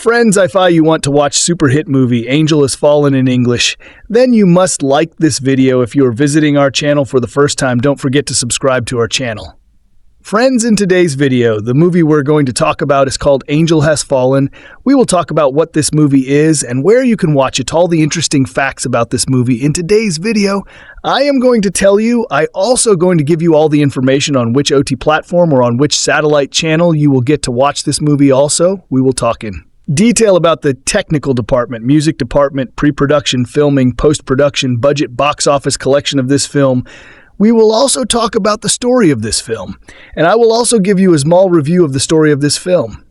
Friends, if you want to watch super hit movie Angel Has Fallen in English, then you must like this video. If you are visiting our channel for the first time, don't forget to subscribe to our channel. Friends, in today's video, the movie we're going to talk about is called Angel Has Fallen. We will talk about what this movie is and where you can watch it, all the interesting facts about this movie. In today's video, I am going to tell you, I also going to give you all the information on which OT platform or on which satellite channel you will get to watch this movie also. We will talk in detail about the technical department, music department, pre-production, filming, post-production, budget, box office collection of this film. We will also talk about the story of this film, and I will also give you a small review of the story of this film.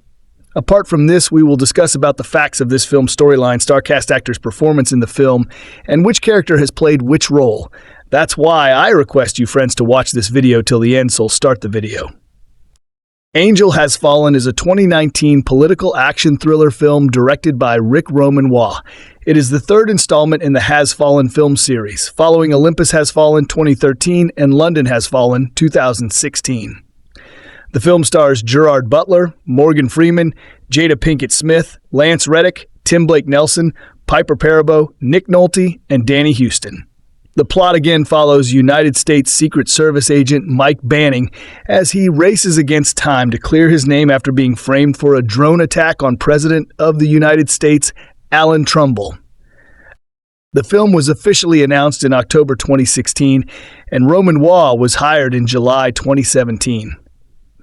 Apart from this, we will discuss about the facts of this film's storyline, star cast actors' performance in the film, and which character has played which role. That's why I request you friends to watch this video till the end, so start the video. Angel Has Fallen is a 2019 political action thriller film directed by Rick Romanois. It is the third installment in the Has Fallen film series, following Olympus Has Fallen 2013 and London Has Fallen 2016. The film stars Gerard Butler, Morgan Freeman, Jada Pinkett Smith, Lance Reddick, Tim Blake Nelson, Piper Perabo, Nick Nolte, and Danny Huston. The plot again follows United States Secret Service agent Mike Banning as he races against time to clear his name after being framed for a drone attack on President of the United States, Alan Trumbull. The film was officially announced in October 2016, and Romanois was hired in July 2017.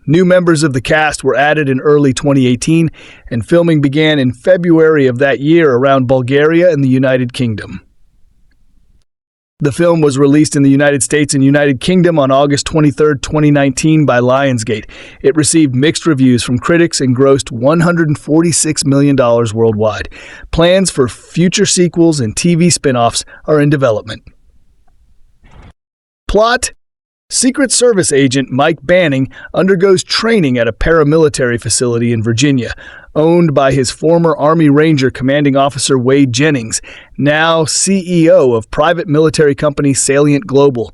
New members of the cast were added in early 2018, and filming began in February of that year around Bulgaria and the United Kingdom. The film was released in the United States and United Kingdom on August 23, 2019 by Lionsgate. It received mixed reviews from critics and grossed $146 million worldwide. Plans for future sequels and TV spin-offs are in development. Plot: Secret Service agent Mike Banning undergoes training at a paramilitary facility in Virginia, owned by his former Army Ranger commanding officer Wade Jennings, now CEO of private military company Salient Global.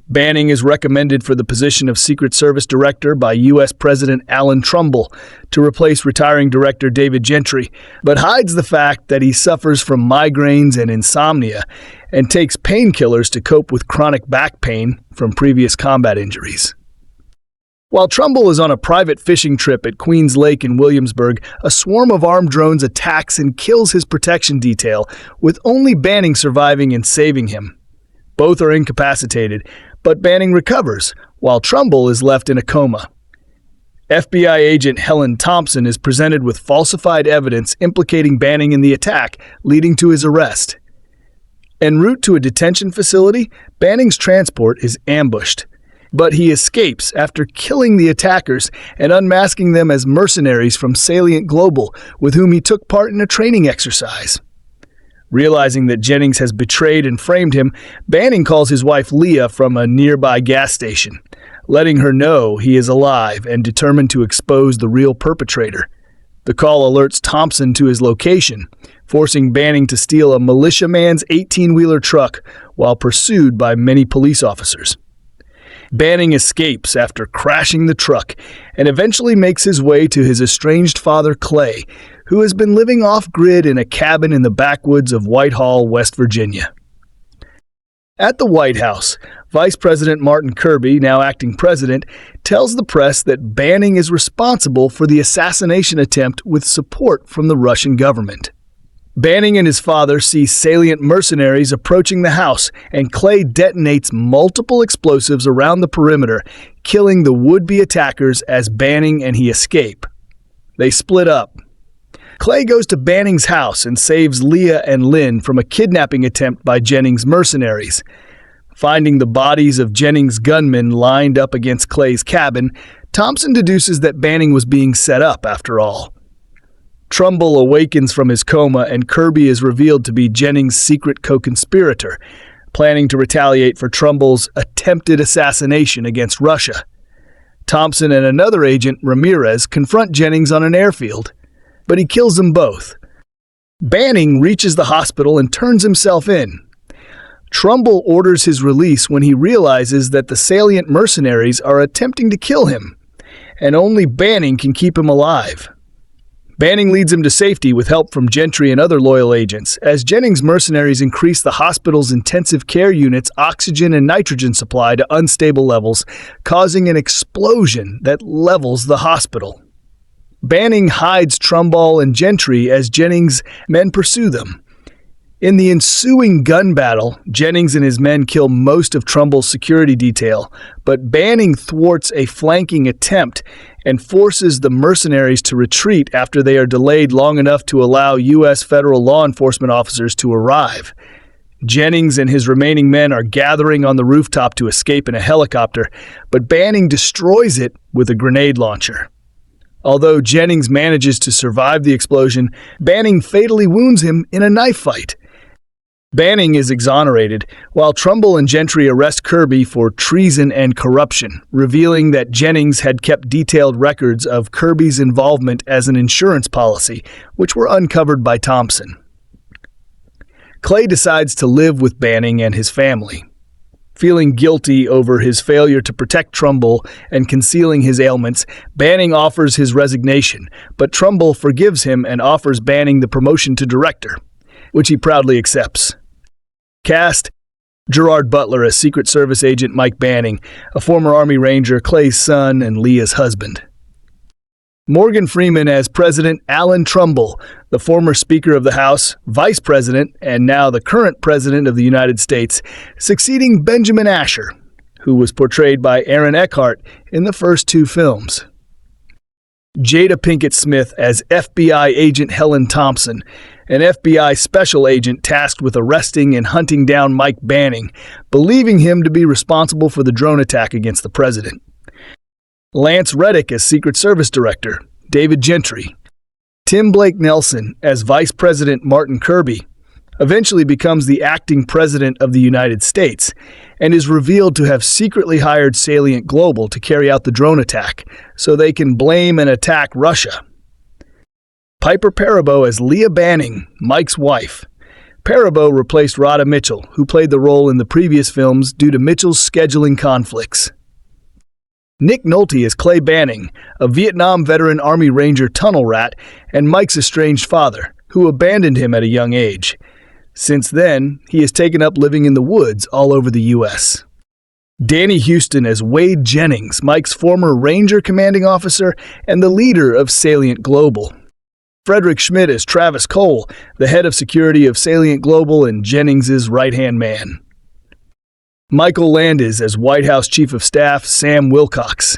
Banning is recommended for the position of Secret Service Director by U.S. President Alan Trumbull to replace retiring Director David Gentry, but hides the fact that he suffers from migraines and insomnia and takes painkillers to cope with chronic back pain from previous combat injuries. While Trumbull is on a private fishing trip at Queens Lake in Williamsburg, a swarm of armed drones attacks and kills his protection detail, with only Banning surviving and saving him. Both are incapacitated, but Banning recovers, while Trumbull is left in a coma. FBI agent Helen Thompson is presented with falsified evidence implicating Banning in the attack, leading to his arrest. En route to a detention facility, Banning's transport is ambushed, but he escapes after killing the attackers and unmasking them as mercenaries from Salient Global, with whom he took part in a training exercise. Realizing that Jennings has betrayed and framed him, Banning calls his wife Leah from a nearby gas station, letting her know he is alive and determined to expose the real perpetrator. The call alerts Thompson to his location, forcing Banning to steal a militiaman's 18-wheeler truck while pursued by many police officers. Banning escapes after crashing the truck and eventually makes his way to his estranged father Clay, who has been living off-grid in a cabin in the backwoods of Whitehall, West Virginia. At the White House, Vice President Martin Kirby, now acting president, tells the press that Banning is responsible for the assassination attempt with support from the Russian government. Banning and his father see Salient mercenaries approaching the house, and Clay detonates multiple explosives around the perimeter, killing the would-be attackers as Banning and he escape. They split up. Clay goes to Banning's house and saves Leah and Lynn from a kidnapping attempt by Jennings' mercenaries. Finding the bodies of Jennings' gunmen lined up against Clay's cabin, Thompson deduces that Banning was being set up after all. Trumbull awakens from his coma, and Kirby is revealed to be Jennings' secret co-conspirator, planning to retaliate for Trumbull's attempted assassination against Russia. Thompson and another agent, Ramirez, confront Jennings on an airfield, but he kills them both. Banning reaches the hospital and turns himself in. Trumbull orders his release when he realizes that the Salient mercenaries are attempting to kill him, and only Banning can keep him alive. Banning leads him to safety with help from Gentry and other loyal agents, as Jennings' mercenaries increase the hospital's intensive care unit's oxygen and nitrogen supply to unstable levels, causing an explosion that levels the hospital. Banning hides Trumbull and Gentry as Jennings' men pursue them. In the ensuing gun battle, Jennings and his men kill most of Trumbull's security detail, but Banning thwarts a flanking attempt and forces the mercenaries to retreat after they are delayed long enough to allow U.S. federal law enforcement officers to arrive. Jennings and his remaining men are gathering on the rooftop to escape in a helicopter, but Banning destroys it with a grenade launcher. Although Jennings manages to survive the explosion, Banning fatally wounds him in a knife fight. Banning is exonerated, while Trumbull and Gentry arrest Kirby for treason and corruption, revealing that Jennings had kept detailed records of Kirby's involvement as an insurance policy, which were uncovered by Thompson. Clay decides to live with Banning and his family. Feeling guilty over his failure to protect Trumbull and concealing his ailments, Banning offers his resignation, but Trumbull forgives him and offers Banning the promotion to director, which he proudly accepts. Cast: Gerard Butler as Secret Service agent Mike Banning, a former Army Ranger, Clay's son and Leah's husband. Morgan Freeman as President Alan Trumbull, the former Speaker of the House, Vice President, and now the current President of the United States, succeeding Benjamin Asher, who was portrayed by Aaron Eckhart in the first two films. Jada Pinkett Smith as FBI agent Helen Thompson, an FBI special agent tasked with arresting and hunting down Mike Banning, believing him to be responsible for the drone attack against the president. Lance Reddick as Secret Service Director, David Gentry. Tim Blake Nelson as Vice President Martin Kirby, eventually becomes the acting President of the United States, and is revealed to have secretly hired Salient Global to carry out the drone attack, so they can blame and attack Russia. Piper Perabo as Leah Banning, Mike's wife. Perabo replaced Radha Mitchell, who played the role in the previous films due to Mitchell's scheduling conflicts. Nick Nolte as Clay Banning, a Vietnam veteran Army Ranger tunnel rat, and Mike's estranged father, who abandoned him at a young age. Since then, he has taken up living in the woods all over the U.S. Danny Huston as Wade Jennings, Mike's former Ranger commanding officer and the leader of Salient Global. Frederick Schmidt as Travis Cole, the head of security of Salient Global and Jennings' right-hand man. Michael Landis as White House Chief of Staff Sam Wilcox.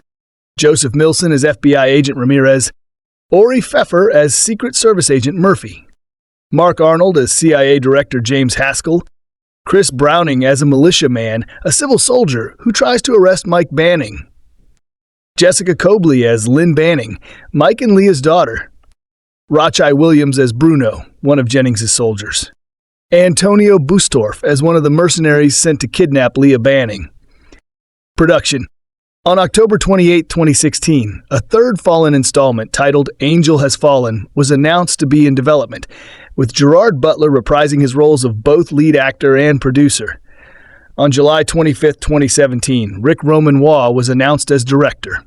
Joseph Milson as FBI Agent Ramirez. Ori Pfeffer as Secret Service Agent Murphy. Mark Arnold as CIA Director James Haskell. Chris Browning as a militiaman, a civil soldier who tries to arrest Mike Banning. Jessica Cobley as Lynn Banning, Mike and Leah's daughter. Rachai Williams as Bruno, one of Jennings' soldiers. Antonio Bustorff as one of the mercenaries sent to kidnap Leah Banning. Production. On October 28, 2016, a third Fallen installment titled Angel Has Fallen was announced to be in development, with Gerard Butler reprising his roles of both lead actor and producer. On July 25, 2017, Rick Roman-Waugh was announced as director.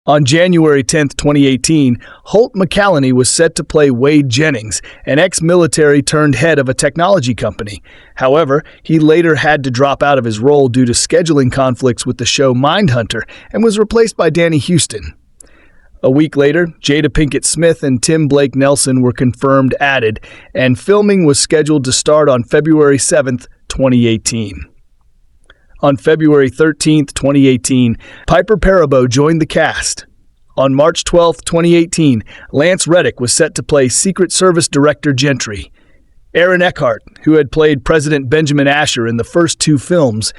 On January 10, 2018, Holt McCallany was set to play Wade Jennings, an ex-military turned head of a technology company. However, he later had to drop out of his role due to scheduling conflicts with the show Mindhunter and was replaced by Danny Huston. A week later, Jada Pinkett Smith and Tim Blake Nelson were confirmed added, and filming was scheduled to start on February 7, 2018. On February 13, 2018, Piper Perabo joined the cast. On March 12, 2018, Lance Reddick was set to play Secret Service Director Gentry. Aaron Eckhart, who had played President Benjamin Asher in the first two films,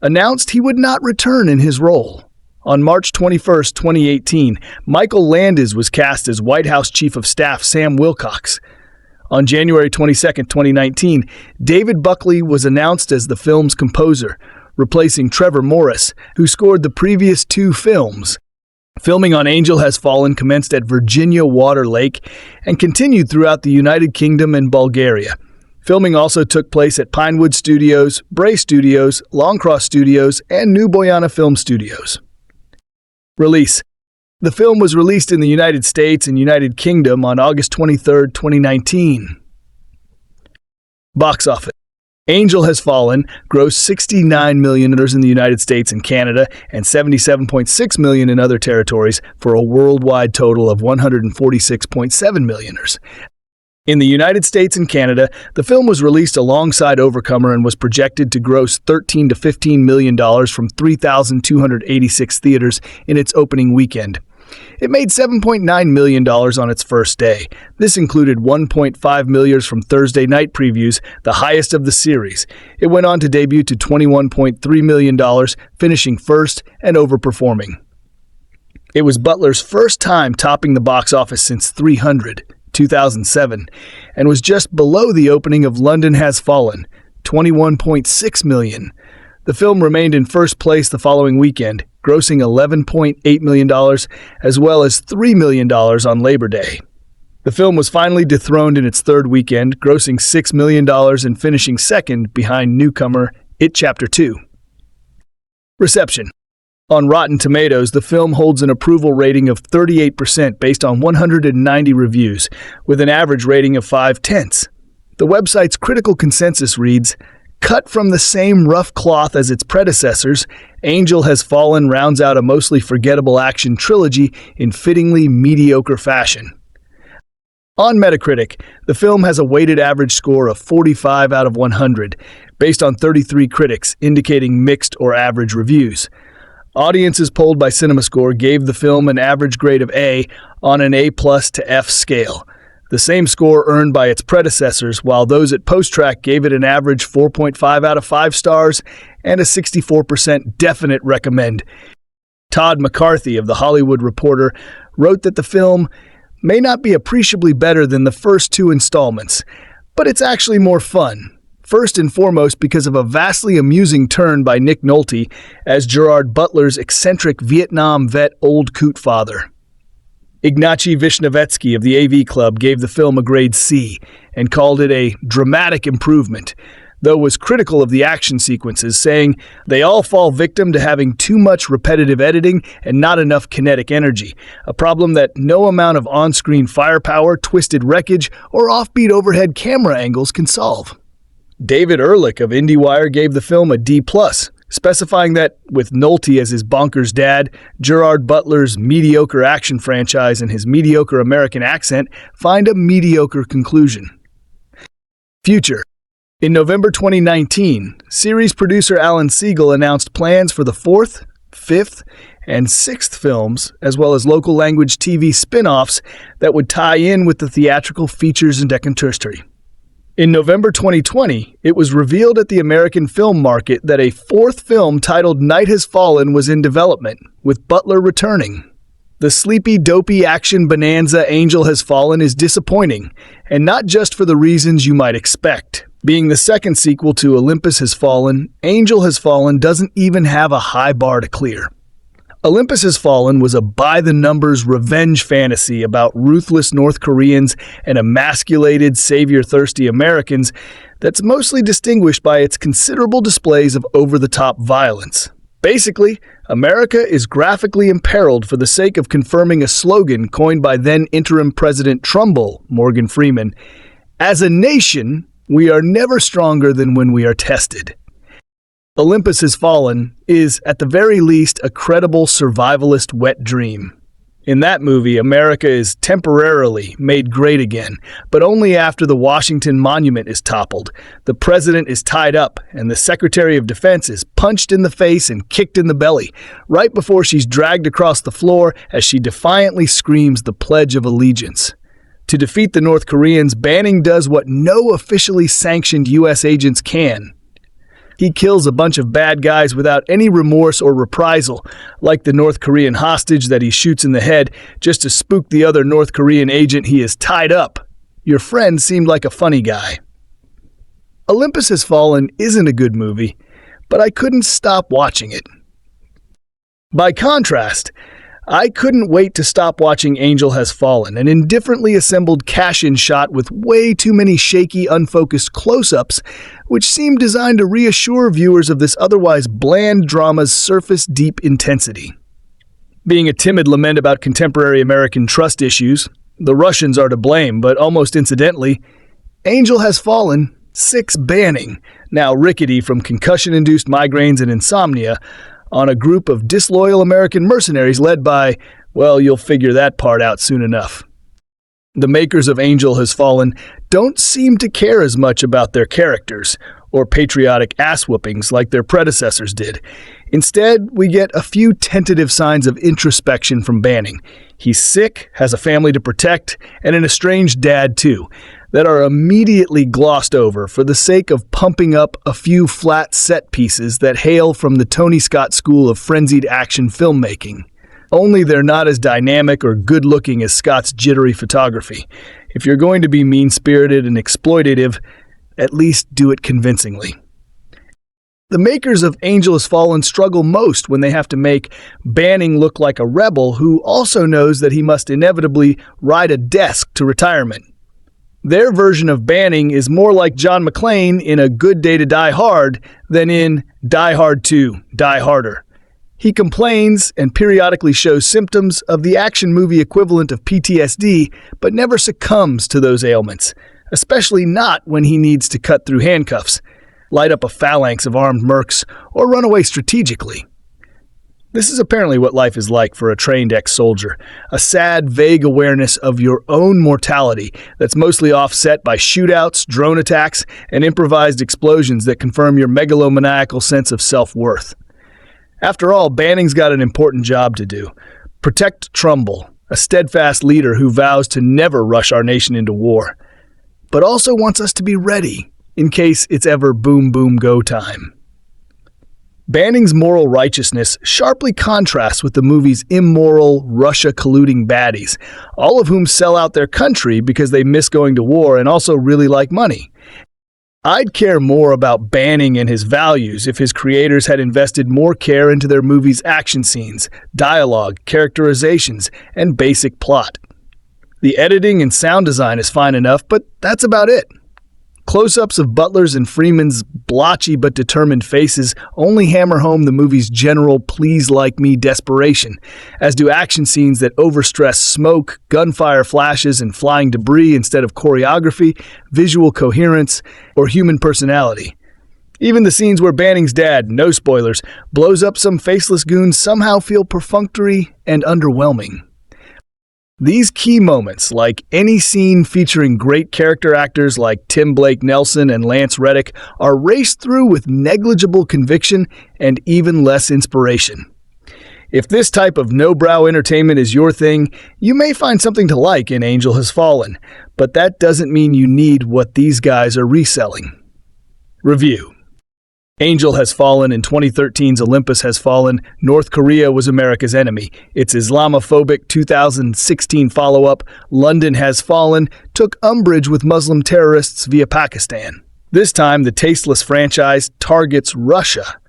announced he would not return in his role. On March 21, 2018, Michael Landis was cast as White House Chief of Staff Sam Wilcox. On January 22, 2019, David Buckley was announced as the film's composer, replacing Trevor Morris, who scored the previous two films. Filming on Angel Has Fallen commenced at Virginia Water Lake and continued throughout the United Kingdom and Bulgaria. Filming also took place at Pinewood Studios, Bray Studios, Longcross Studios, and New Boyana Film Studios. Release: The film was released in the United States and United Kingdom on August 23, 2019. Box office. Angel Has Fallen grossed $69 million in the United States and Canada and $77.6 million in other territories for a worldwide total of $146.7 million. In the United States and Canada, the film was released alongside Overcomer and was projected to gross $13 to $15 million from 3,286 theaters in its opening weekend. It made $7.9 million on its first day. This included $1.5 million from Thursday night previews, the highest of the series. It went on to debut to $21.3 million, finishing first and overperforming. It was Butler's first time topping the box office since 2007, and was just below the opening of London Has Fallen, $21.6 million. The film remained in first place the following weekend, grossing $11.8 million, as well as $3 million on Labor Day. The film was finally dethroned in its third weekend, grossing $6 million and finishing second behind newcomer It Chapter 2. Reception. On Rotten Tomatoes, the film holds an approval rating of 38% based on 190 reviews, with an average rating of 5/10. The website's critical consensus reads, "Cut from the same rough cloth as its predecessors, Angel Has Fallen rounds out a mostly forgettable action trilogy in fittingly mediocre fashion." On Metacritic, the film has a weighted average score of 45 out of 100, based on 33 critics, indicating mixed or average reviews. Audiences polled by CinemaScore gave the film an average grade of A on an A+ to F scale, the same score earned by its predecessors, while those at PostTrack gave it an average 4.5 out of 5 stars and a 64% definite recommend. Todd McCarthy of The Hollywood Reporter wrote that the film may not be appreciably better than the first two installments, but it's actually more fun. First and foremost because of a vastly amusing turn by Nick Nolte as Gerard Butler's eccentric Vietnam vet old coot father. Ignacy Vishnevetsky of the AV Club gave the film a grade C and called it a dramatic improvement, though was critical of the action sequences, saying they all fall victim to having too much repetitive editing and not enough kinetic energy, a problem that no amount of on-screen firepower, twisted wreckage, or offbeat overhead camera angles can solve. David Ehrlich of IndieWire gave the film a D+, specifying that, with Nolte as his bonkers dad, Gerard Butler's mediocre action franchise and his mediocre American accent find a mediocre conclusion. Future. In November 2019, series producer Alan Siegel announced plans for the 4th, 5th, and 6th films, as well as local language TV spin-offs that would tie in with the theatrical features and documentary. In November 2020, it was revealed at the American film market that a 4th film titled Night Has Fallen was in development, with Butler returning. The sleepy, dopey action bonanza Angel Has Fallen is disappointing, and not just for the reasons you might expect. Being the second sequel to Olympus Has Fallen, Angel Has Fallen doesn't even have a high bar to clear. Olympus Has Fallen was a by-the-numbers revenge fantasy about ruthless North Koreans and emasculated, savior-thirsty Americans that's mostly distinguished by its considerable displays of over-the-top violence. Basically, America is graphically imperiled for the sake of confirming a slogan coined by then-interim President Trumbull, Morgan Freeman, "As a nation, we are never stronger than when we are tested." Olympus Has Fallen is, at the very least, a credible survivalist wet dream. In that movie, America is temporarily made great again, but only after the Washington Monument is toppled, the president is tied up, and the Secretary of Defense is punched in the face and kicked in the belly, right before she's dragged across the floor as she defiantly screams the Pledge of Allegiance. To defeat the North Koreans, Banning does what no officially sanctioned U.S. agents can. He kills a bunch of bad guys without any remorse or reprisal, like the North Korean hostage that he shoots in the head just to spook the other North Korean agent he has tied up. Your friend seemed like a funny guy. Olympus Has Fallen isn't a good movie, but I couldn't stop watching it. By contrast, I couldn't wait to stop watching Angel Has Fallen, an indifferently assembled cash-in shot with way too many shaky, unfocused close-ups, which seemed designed to reassure viewers of this otherwise bland drama's surface-deep intensity. Being a timid lament about contemporary American trust issues, the Russians are to blame, but almost incidentally, Angel Has Fallen 6 Banning, now rickety from concussion-induced migraines and insomnia, on a group of disloyal American mercenaries led by, well, you'll figure that part out soon enough. The makers of Angel Has Fallen don't seem to care as much about their characters, or patriotic ass-whoopings like their predecessors did. Instead, we get a few tentative signs of introspection from Banning. He's sick, has a family to protect, and an estranged dad too, that are immediately glossed over for the sake of pumping up a few flat set pieces that hail from the Tony Scott school of frenzied action filmmaking. Only they're not as dynamic or good-looking as Scott's jittery photography. If you're going to be mean-spirited and exploitative, at least do it convincingly. The makers of Angel Has Fallen struggle most when they have to make Banning look like a rebel who also knows that he must inevitably ride a desk to retirement. Their version of Banning is more like John McClane in A Good Day to Die Hard than in Die Hard 2, Die Harder. He complains and periodically shows symptoms of the action movie equivalent of PTSD, but never succumbs to those ailments, especially not when he needs to cut through handcuffs, light up a phalanx of armed mercs, or run away strategically. This is apparently what life is like for a trained ex-soldier, a sad, vague awareness of your own mortality that's mostly offset by shootouts, drone attacks, and improvised explosions that confirm your megalomaniacal sense of self-worth. After all, Banning's got an important job to do. Protect Trumbull, a steadfast leader who vows to never rush our nation into war, but also wants us to be ready in case it's ever boom, boom, go time. Banning's moral righteousness sharply contrasts with the movie's immoral, Russia-colluding baddies, all of whom sell out their country because they miss going to war and also really like money. I'd care more about Banning and his values if his creators had invested more care into their movie's action scenes, dialogue, characterizations, and basic plot. The editing and sound design is fine enough, but that's about it. Close-ups of Butler's and Freeman's blotchy but determined faces only hammer home the movie's general please-like-me desperation, as do action scenes that overstress smoke, gunfire flashes, and flying debris instead of choreography, visual coherence, or human personality. Even the scenes where Banning's dad, no spoilers, blows up some faceless goons somehow feel perfunctory and underwhelming. These key moments, like any scene featuring great character actors like Tim Blake Nelson and Lance Reddick, are raced through with negligible conviction and even less inspiration. If this type of no-brow entertainment is your thing, you may find something to like in Angel Has Fallen, but that doesn't mean you need what these guys are reselling. Review. Angel Has Fallen and 2013's Olympus Has Fallen, North Korea was America's enemy. Its Islamophobic 2016 follow-up, London Has Fallen, took umbrage with Muslim terrorists via Pakistan. This time, the tasteless franchise targets Russia.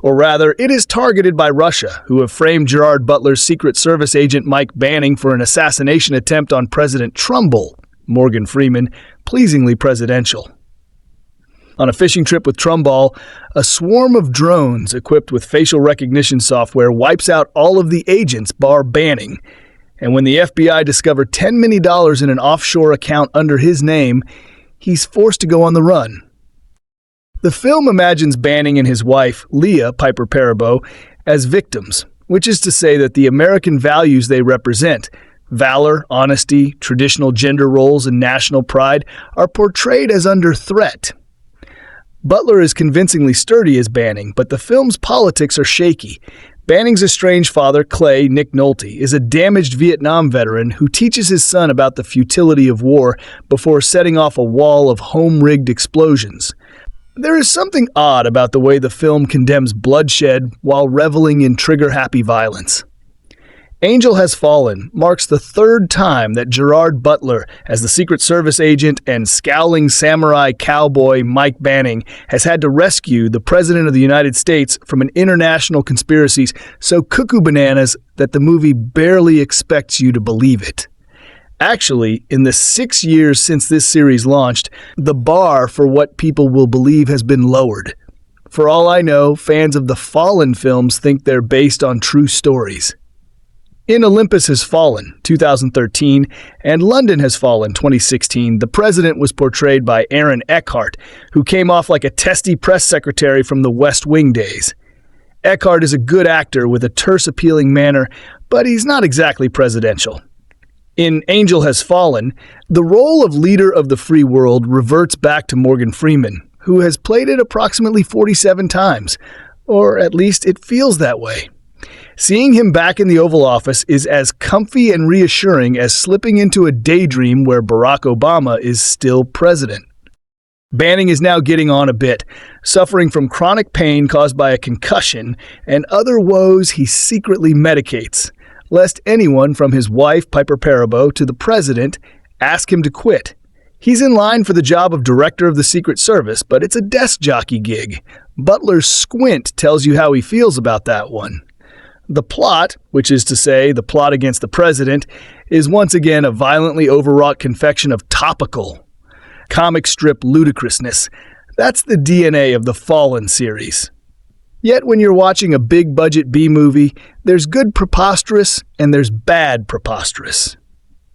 Or rather, it is targeted by Russia, who have framed Gerard Butler's Secret Service agent Mike Banning for an assassination attempt on President Trumbull, Morgan Freeman, pleasingly presidential. On a fishing trip with Trumbull, a swarm of drones equipped with facial recognition software wipes out all of the agents bar Banning, and when the FBI discover $10 million in an offshore account under his name, he's forced to go on the run. The film imagines Banning and his wife, Leah Piper Perabo, as victims, which is to say that the American values they represent, valor, honesty, traditional gender roles, and national pride, are portrayed as under threat. Butler is convincingly sturdy as Banning, but the film's politics are shaky. Banning's estranged father, Clay Nick Nolte, is a damaged Vietnam veteran who teaches his son about the futility of war before setting off a wall of home-rigged explosions. There is something odd about the way the film condemns bloodshed while reveling in trigger-happy violence. Angel Has Fallen marks the third time that Gerard Butler, as the Secret Service agent and scowling samurai cowboy Mike Banning, has had to rescue the President of the United States from an international conspiracy so cuckoo bananas that the movie barely expects you to believe it. Actually, in the 6 years since this series launched, the bar for what people will believe has been lowered. For all I know, fans of the Fallen films think they're based on true stories. In Olympus Has Fallen, 2013, and London Has Fallen, 2016, the president was portrayed by Aaron Eckhart, who came off like a testy press secretary from the West Wing days. Eckhart is a good actor with a terse, appealing manner, but he's not exactly presidential. In Angel Has Fallen, the role of leader of the free world reverts back to Morgan Freeman, who has played it approximately 47 times, or at least it feels that way. Seeing him back in the Oval Office is as comfy and reassuring as slipping into a daydream where Barack Obama is still president. Banning is now getting on a bit, suffering from chronic pain caused by a concussion and other woes he secretly medicates, lest anyone from his wife, Piper Perabo, to the president ask him to quit. He's in line for the job of director of the Secret Service, but it's a desk jockey gig. Butler's squint tells you how he feels about that one. The plot, which is to say the plot against the president, is once again a violently overwrought confection of topical, comic strip ludicrousness. That's the DNA of the Fallen series. Yet when you're watching a big-budget B-movie, there's good preposterous and there's bad preposterous.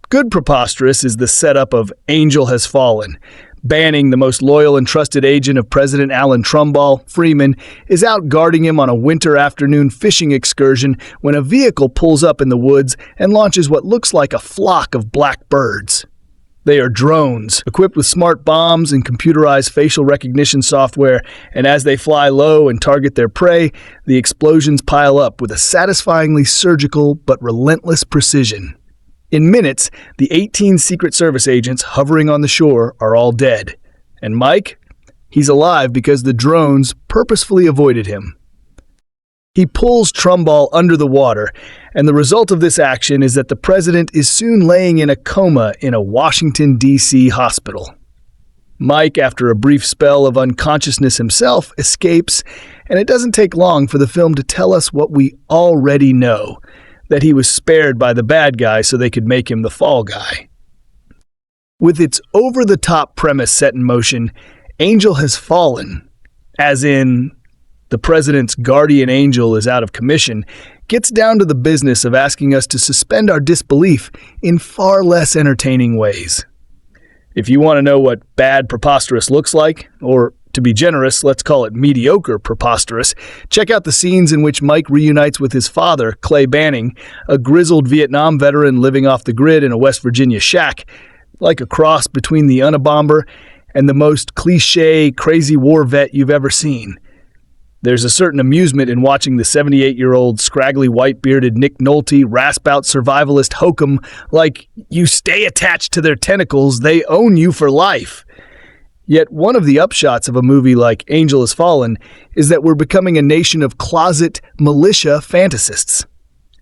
Good preposterous is the setup of Angel Has Fallen. Banning, the most loyal and trusted agent of President Alan Trumbull, Freeman, is out guarding him on a winter afternoon fishing excursion when a vehicle pulls up in the woods and launches what looks like a flock of black birds. They are drones, equipped with smart bombs and computerized facial recognition software, and as they fly low and target their prey, the explosions pile up with a satisfyingly surgical but relentless precision. In minutes, the 18 Secret Service agents hovering on the shore are all dead. And Mike? He's alive because the drones purposefully avoided him. He pulls Trumbull under the water, and the result of this action is that the president is soon laying in a coma in a Washington, D.C. hospital. Mike, after a brief spell of unconsciousness himself, escapes, and it doesn't take long for the film to tell us what we already know, that he was spared by the bad guy so they could make him the fall guy. With its over-the-top premise set in motion, Angel Has Fallen, as in the president's guardian angel is out of commission, gets down to the business of asking us to suspend our disbelief in far less entertaining ways. If you want to know what bad preposterous looks like, or to be generous, let's call it mediocre preposterous, check out the scenes in which Mike reunites with his father, Clay Banning, a grizzled Vietnam veteran living off the grid in a West Virginia shack, like a cross between the Unabomber and the most cliché, crazy war vet you've ever seen. There's a certain amusement in watching the 78-year-old, scraggly, white-bearded Nick Nolte rasp out survivalist hokum like, "You stay attached to their tentacles, they own you for life." Yet one of the upshots of a movie like Angel Has Fallen is that we're becoming a nation of closet militia fantasists.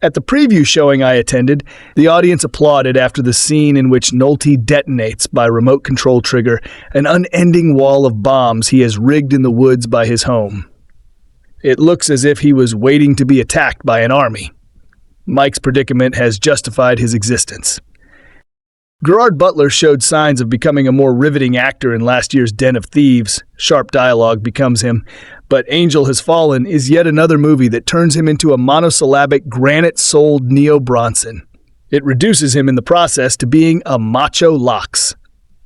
At the preview showing I attended, the audience applauded after the scene in which Nolte detonates by remote control trigger an unending wall of bombs he has rigged in the woods by his home. It looks as if he was waiting to be attacked by an army. Mike's predicament has justified his existence. Gerard Butler showed signs of becoming a more riveting actor in last year's Den of Thieves. Sharp dialogue becomes him. But Angel Has Fallen is yet another movie that turns him into a monosyllabic, granite-souled Neo Bronson. It reduces him in the process to being a macho lox.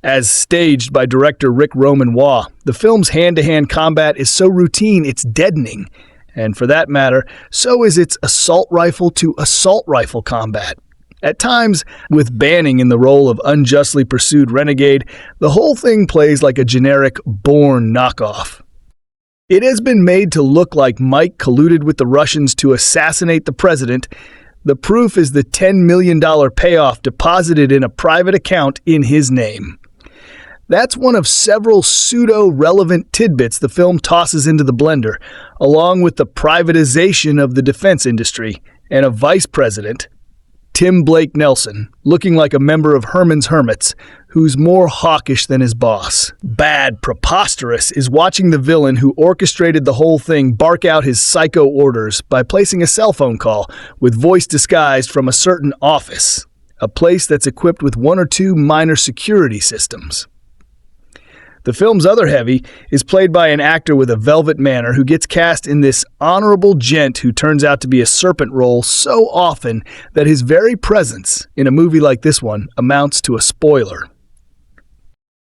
As staged by director Rick Roman-Waugh, the film's hand-to-hand combat is so routine it's deadening. And for that matter, so is its assault rifle to assault rifle combat. At times, with Banning in the role of unjustly pursued renegade, the whole thing plays like a generic Bourne knockoff. It has been made to look like Mike colluded with the Russians to assassinate the president. The proof is the $10 million payoff deposited in a private account in his name. That's one of several pseudo-relevant tidbits the film tosses into the blender, along with the privatization of the defense industry and a vice president, Tim Blake Nelson, looking like a member of Herman's Hermits, who's more hawkish than his boss. Bad preposterous is watching the villain who orchestrated the whole thing bark out his psycho orders by placing a cell phone call with voice disguised from a certain office, a place that's equipped with one or two minor security systems. The film's other heavy is played by an actor with a velvet manner who gets cast in this honorable gent who turns out to be a serpent role so often that his very presence in a movie like this one amounts to a spoiler.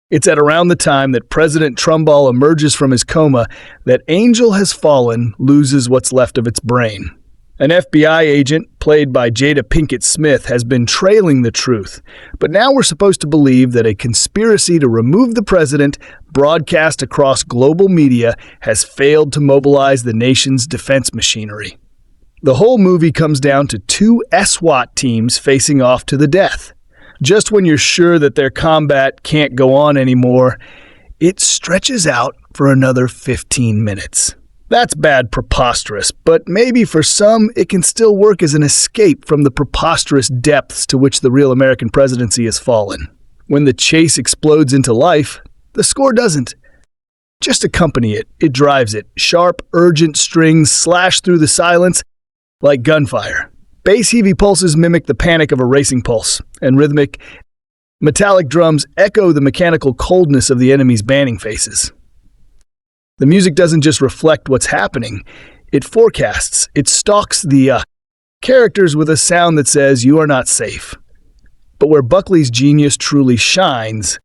It's at around the time that President Trumbull emerges from his coma that Angel Has Fallen loses what's left of its brain. An FBI agent, played by Jada Pinkett Smith, has been trailing the truth, but now we're supposed to believe that a conspiracy to remove the president, broadcast across global media, has failed to mobilize the nation's defense machinery. The whole movie comes down to two SWAT teams facing off to the death. Just when you're sure that their combat can't go on anymore, it stretches out for another 15 minutes. That's bad preposterous, but maybe for some it can still work as an escape from the preposterous depths to which the real American presidency has fallen. When the chase explodes into life, the score doesn't. Just accompany it. It drives it. Sharp, urgent strings slash through the silence like gunfire. Bass heavy pulses mimic the panic of a racing pulse, and rhythmic, metallic drums echo the mechanical coldness of the enemy's banning faces. The music doesn't just reflect what's happening, it forecasts, it stalks the characters with a sound that says you are not safe. But where Buckley's genius truly shines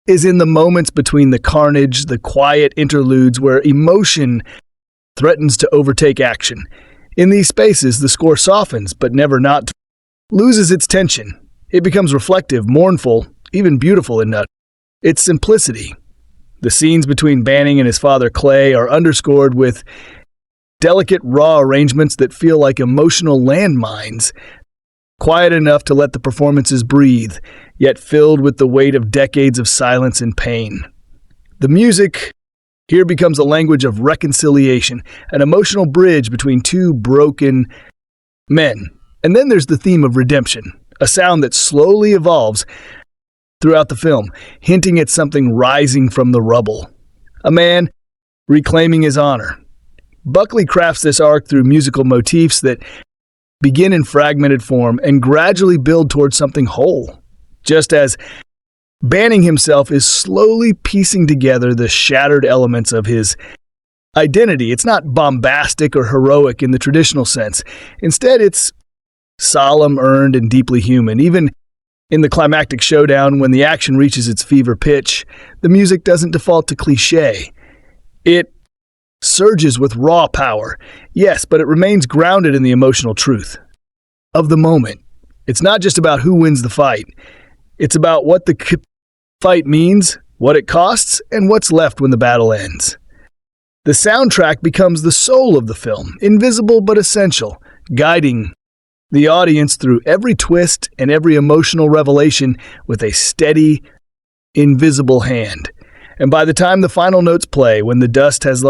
is in the moments between the carnage, the quiet interludes where emotion threatens to overtake action. In these spaces, the score softens, but never not loses its tension. It becomes reflective, mournful, even beautiful in its simplicity. The scenes between Banning and his father Clay are underscored with delicate, raw arrangements that feel like emotional landmines, quiet enough to let the performances breathe, yet filled with the weight of decades of silence and pain. The music here becomes a language of reconciliation, an emotional bridge between two broken men. And then there's the theme of redemption, a sound that slowly evolves throughout the film, hinting at something rising from the rubble. A man reclaiming his honor. Buckley crafts this arc through musical motifs that begin in fragmented form and gradually build towards something whole. Just as Banning himself is slowly piecing together the shattered elements of his identity. It's not bombastic or heroic in the traditional sense. Instead, it's solemn, earned, and deeply human. Even in the climactic showdown, when the action reaches its fever pitch, the music doesn't default to cliché. It surges with raw power, yes, but it remains grounded in the emotional truth of the moment. It's not just about who wins the fight. It's about what the fight means, what it costs, and what's left when the battle ends. The soundtrack becomes the soul of the film, invisible but essential, guiding the audience through every twist and every emotional revelation with a steady, invisible hand. And by the time the final notes play, when the dust has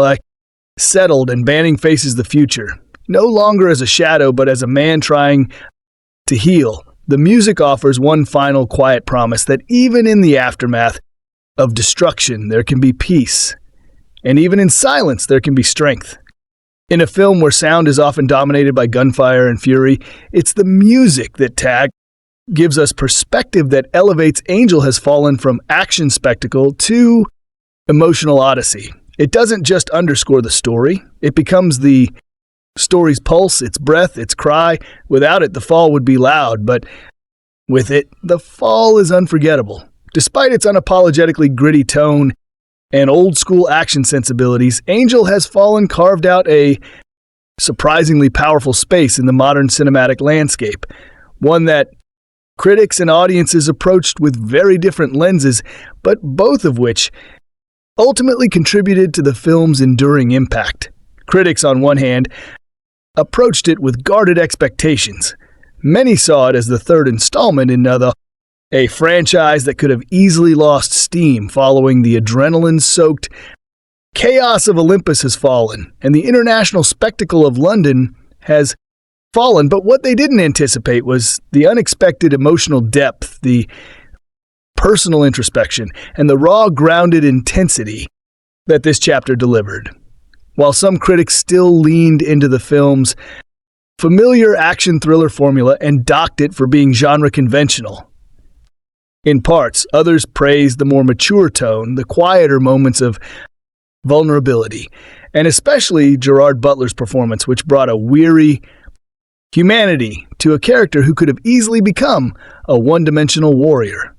settled and Banning faces the future, no longer as a shadow but as a man trying to heal, the music offers one final quiet promise that even in the aftermath of destruction there can be peace, and even in silence there can be strength. In a film where sound is often dominated by gunfire and fury, it's the music that gives us perspective that elevates Angel Has Fallen from action spectacle to emotional odyssey. It doesn't just underscore the story, it becomes the story's pulse, its breath, its cry. Without it, the fall would be loud, but with it, the fall is unforgettable. Despite its unapologetically gritty tone and old-school action sensibilities, Angel Has Fallen carved out a surprisingly powerful space in the modern cinematic landscape, one that critics and audiences approached with very different lenses, but both of which ultimately contributed to the film's enduring impact. Critics, on one hand, approached it with guarded expectations. Many saw it as the third installment in a franchise that could have easily lost steam following the adrenaline-soaked chaos of Olympus has fallen, and the international spectacle of London has fallen. But what they didn't anticipate was the unexpected emotional depth, the personal introspection, and the raw, grounded intensity that this chapter delivered. While some critics still leaned into the film's familiar action thriller formula and docked it for being genre conventional, In parts, others praised the more mature tone, the quieter moments of vulnerability, and especially Gerard Butler's performance, which brought a weary humanity to a character who could have easily become a one-dimensional warrior.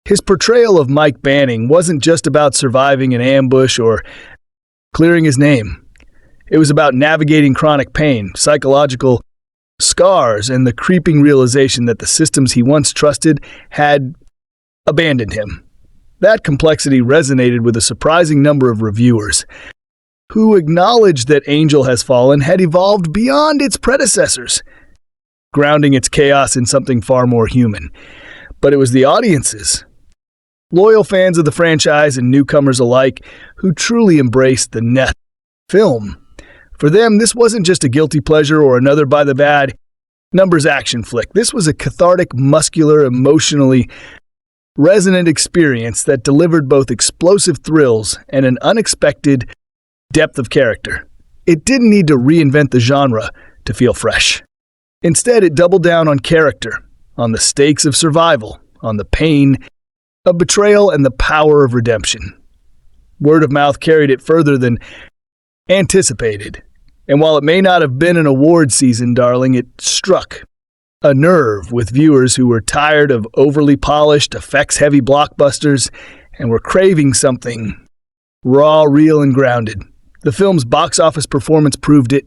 His portrayal of Mike Banning wasn't just about surviving an ambush or clearing his name. It was about navigating chronic pain, psychological scars, and the creeping realization that the systems he once trusted had abandoned him. That complexity resonated with a surprising number of reviewers, who acknowledged that Angel Has Fallen had evolved beyond its predecessors, grounding its chaos in something far more human. But it was the audiences, loyal fans of the franchise and newcomers alike, who truly embraced the net film. For them, this wasn't just a guilty pleasure or another by the bad numbers action flick. This was a cathartic, muscular, emotionally resonant experience that delivered both explosive thrills and an unexpected depth of character. It didn't need to reinvent the genre to feel fresh. Instead, it doubled down on character, on the stakes of survival, on the pain of betrayal, and the power of redemption. Word of mouth carried it further than anticipated. And while it may not have been an award season darling, it struck a nerve with viewers who were tired of overly polished, effects-heavy blockbusters and were craving something raw, real, and grounded. The film's box office performance proved it,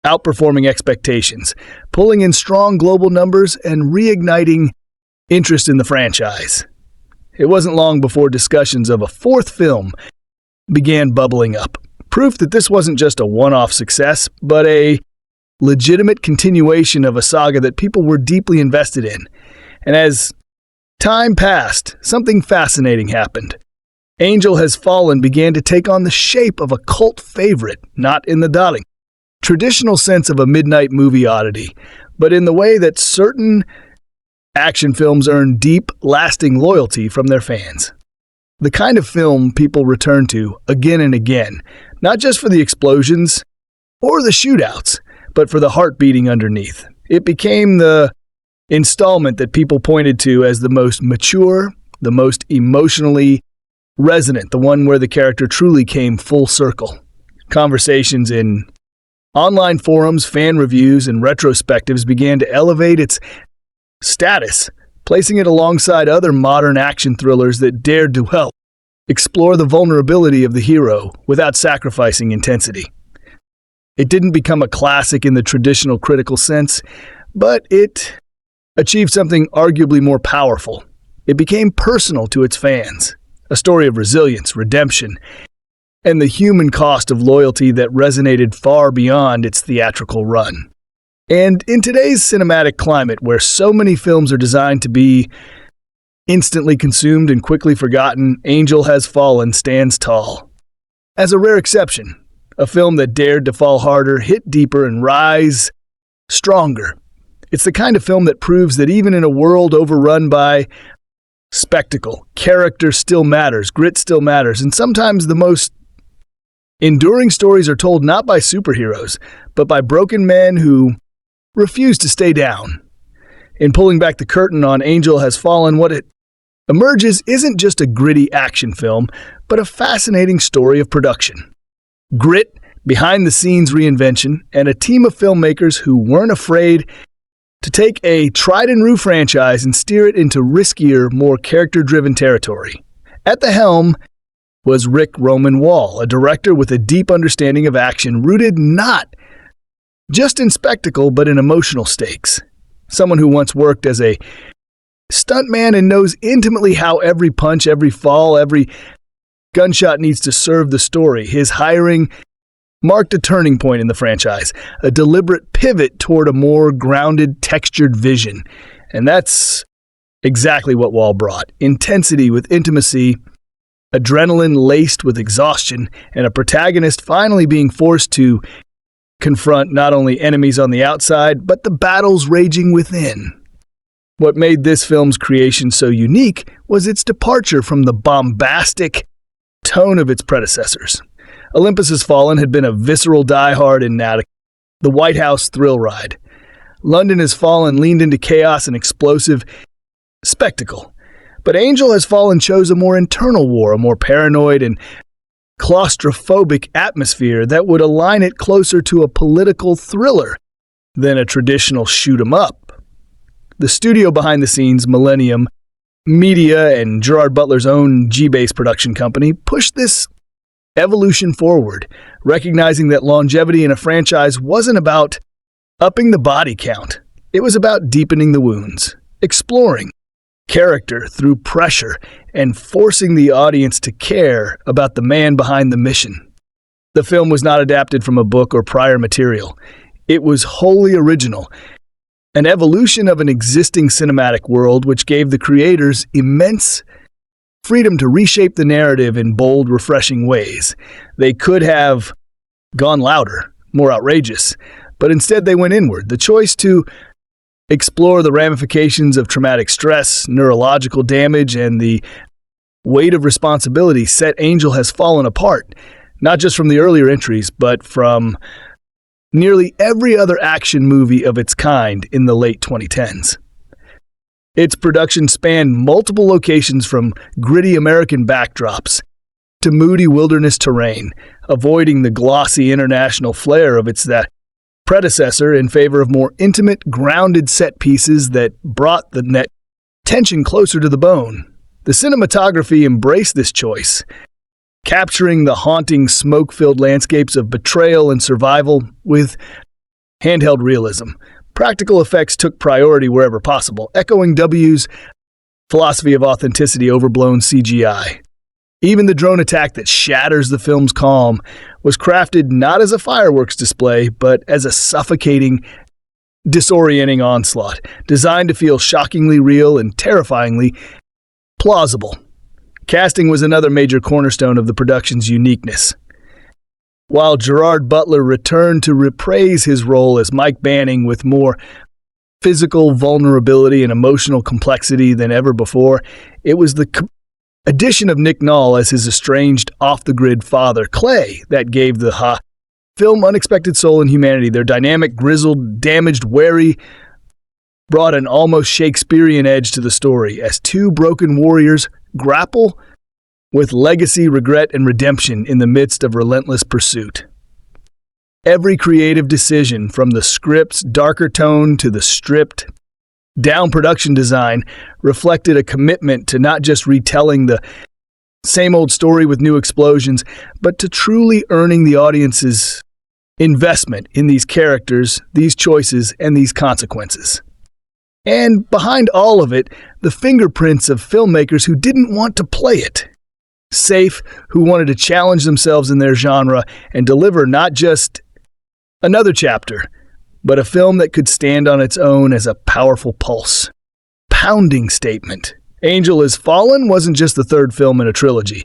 outperforming expectations, pulling in strong global numbers and reigniting interest in the franchise. It wasn't long before discussions of a fourth film began bubbling up. Proof that this wasn't just a one-off success, but a legitimate continuation of a saga that people were deeply invested in. And as time passed, something fascinating happened. Angel Has Fallen began to take on the shape of a cult favorite, not in the traditional sense of a midnight movie oddity, but in the way that certain action films earn deep, lasting loyalty from their fans. The kind of film people return to again and again, not just for the explosions or the shootouts, but for the heart beating underneath. It became the installment that people pointed to as the most mature, the most emotionally resonant, the one where the character truly came full circle. Conversations in online forums, fan reviews, and retrospectives began to elevate its status, placing it alongside other modern action thrillers that dared to explore the vulnerability of the hero without sacrificing intensity. It didn't become a classic in the traditional critical sense, but it achieved something arguably more powerful. It became personal to its fans, a story of resilience, redemption, and the human cost of loyalty that resonated far beyond its theatrical run. And in today's cinematic climate, where so many films are designed to be instantly consumed and quickly forgotten, Angel Has Fallen stands tall. As a rare exception, a film that dared to fall harder, hit deeper, and rise stronger. It's the kind of film that proves that even in a world overrun by spectacle, character still matters, grit still matters, and sometimes the most enduring stories are told not by superheroes, but by broken men who refuse to stay down. In pulling back the curtain on Angel Has Fallen, what it emerges isn't just a gritty action film, but a fascinating story of production. Grit, behind-the-scenes reinvention, and a team of filmmakers who weren't afraid to take a tried-and-true franchise and steer it into riskier, more character-driven territory. At the helm was Rick Roman Wall, a director with a deep understanding of action rooted not just in spectacle but in emotional stakes. Someone who once worked as a stuntman and knows intimately how every punch, every fall, every gunshot needs to serve the story. His hiring marked a turning point in the franchise, a deliberate pivot toward a more grounded, textured vision. And that's exactly what Wall brought. Intensity with intimacy, adrenaline laced with exhaustion, and a protagonist finally being forced to confront not only enemies on the outside, but the battles raging within. What made this film's creation so unique was its departure from the bombastic tone of its predecessors. Olympus Has Fallen had been a visceral die-hard in Attica, the White House thrill ride. London Has Fallen leaned into chaos and explosive spectacle. But Angel Has Fallen chose a more internal war, a more paranoid and claustrophobic atmosphere that would align it closer to a political thriller than a traditional shoot-'em-up. The studio behind the scenes, Millennium Media and Gerard Butler's own G-Base production company, pushed this evolution forward, recognizing that longevity in a franchise wasn't about upping the body count. It was about deepening the wounds, exploring character through pressure, and forcing the audience to care about the man behind the mission. The film was not adapted from a book or prior material. It was wholly original, an evolution of an existing cinematic world which gave the creators immense freedom to reshape the narrative in bold, refreshing ways. They could have gone louder, more outrageous, but instead they went inward. The choice to explore the ramifications of traumatic stress, neurological damage, and the weight of responsibility set Angel Has Fallen apart, not just from the earlier entries, but from nearly every other action movie of its kind in the late 2010s. Its production spanned multiple locations from gritty American backdrops to moody wilderness terrain, avoiding the glossy international flair of its predecessor in favor of more intimate, grounded set pieces that brought the net tension closer to the bone. The cinematography embraced this choice, capturing the haunting, smoke-filled landscapes of betrayal and survival with handheld realism. Practical effects took priority wherever possible, echoing W's philosophy of authenticity overblown CGI. Even the drone attack that shatters the film's calm was crafted not as a fireworks display, but as a suffocating, disorienting onslaught, designed to feel shockingly real and terrifyingly plausible. Casting was another major cornerstone of the production's uniqueness. While Gerard Butler returned to reprise his role as Mike Banning with more physical vulnerability and emotional complexity than ever before, it was the addition of Nick Knoll as his estranged, off-the-grid father, Clay, that gave the film unexpected soul and humanity. Their dynamic, grizzled, damaged, wary brought an almost Shakespearean edge to the story as two broken warriors grapple with legacy, regret, and redemption in the midst of relentless pursuit. Every creative decision, from the script's darker tone to the stripped down production design, reflected a commitment to not just retelling the same old story with new explosions, but to truly earning the audience's investment in these characters, these choices, and these consequences. And behind all of it, the fingerprints of filmmakers who didn't want to play it. Safe, who wanted to challenge themselves in their genre and deliver not just another chapter, but a film that could stand on its own as a powerful pulse. Pounding statement. Angel Has Fallen wasn't just the third film in a trilogy.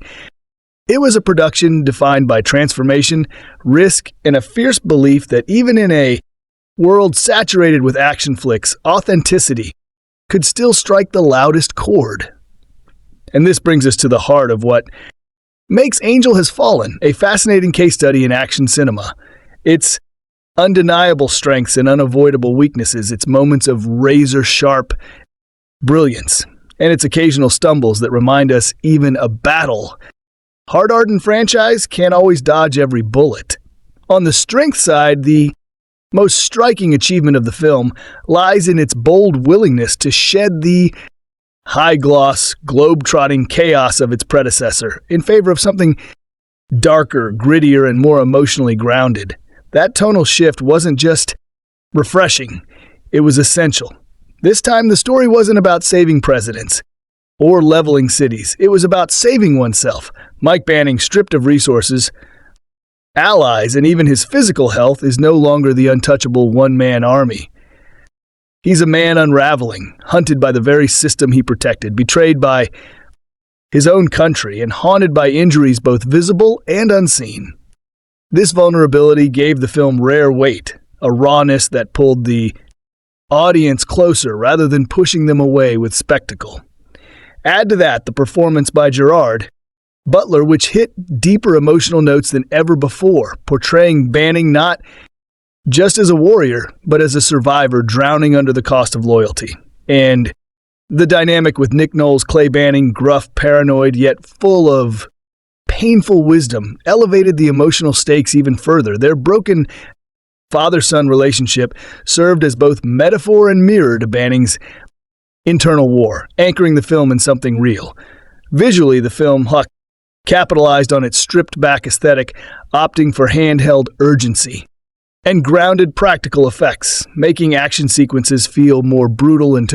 It was a production defined by transformation, risk, and a fierce belief that even in a world saturated with action flicks, authenticity could still strike the loudest chord. And this brings us to the heart of what makes Angel Has Fallen a fascinating case study in action cinema. Its undeniable strengths and unavoidable weaknesses, its moments of razor-sharp brilliance, and its occasional stumbles that remind us even a battle hard-hardened franchise can't always dodge every bullet. On the strength side, the most striking achievement of the film lies in its bold willingness to shed the high-gloss, globe-trotting chaos of its predecessor in favor of something darker, grittier, and more emotionally grounded. That tonal shift wasn't just refreshing, it was essential. This time, the story wasn't about saving presidents or leveling cities. It was about saving oneself. Mike Banning, stripped of resources, allies, and even his physical health, is no longer the untouchable one-man army. He's a man unraveling, hunted by the very system he protected, betrayed by his own country, and haunted by injuries both visible and unseen. This vulnerability gave the film rare weight, a rawness that pulled the audience closer rather than pushing them away with spectacle. Add to that the performance by Gerard Butler, which hit deeper emotional notes than ever before, portraying Banning not just as a warrior, but as a survivor drowning under the cost of loyalty. And The dynamic with Nick Nole's Clay Banning, gruff, paranoid, yet full of painful wisdom, elevated the emotional stakes even further. Their broken father-son relationship served as both metaphor and mirror to Banning's internal war, anchoring the film in something real. Visually, the film capitalized on its stripped-back aesthetic, opting for handheld urgency and grounded practical effects, making action sequences feel more brutal and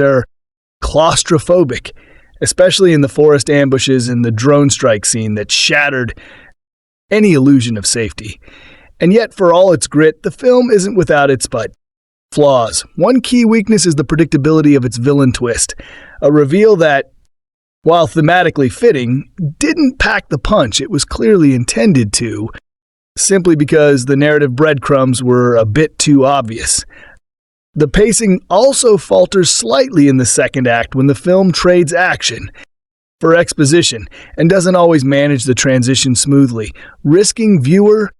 claustrophobic, especially in the forest ambushes and the drone strike scene that shattered any illusion of safety. And yet, for all its grit, the film isn't without its flaws. One key weakness is the predictability of its villain twist, a reveal that, while thematically fitting, didn't pack the punch it was clearly intended to, simply because the narrative breadcrumbs were a bit too obvious. The pacing also falters slightly in the second act when the film trades action for exposition and doesn't always manage the transition smoothly, risking viewer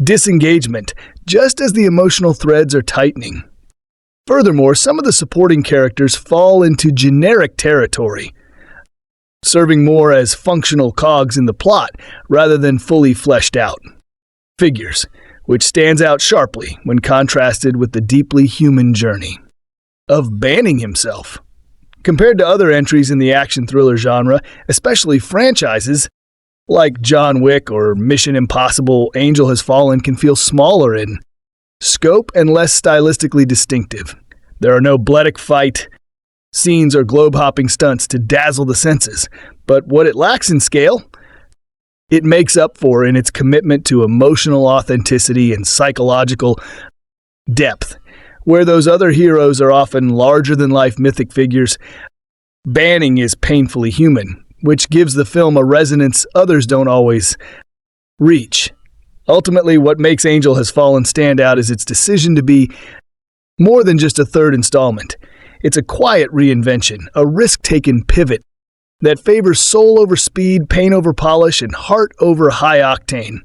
disengagement just as the emotional threads are tightening. Furthermore, some of the supporting characters fall into generic territory, serving more as functional cogs in the plot rather than fully fleshed out figures, which stands out sharply when contrasted with the deeply human journey of Banning himself. Compared to other entries in the action thriller genre, especially franchises like John Wick or Mission Impossible, Angel Has Fallen can feel smaller in scope and less stylistically distinctive. There are no bloodic fight scenes or globe-hopping stunts to dazzle the senses, but what it lacks in scale, it makes up for in its commitment to emotional authenticity and psychological depth. Where those other heroes are often larger-than-life mythic figures, Banning is painfully human, which gives the film a resonance others don't always reach. Ultimately, what makes Angel Has Fallen stand out is its decision to be more than just a third installment. It's a quiet reinvention, a risk-taken pivot that favors soul over speed, pain over polish, and heart over high-octane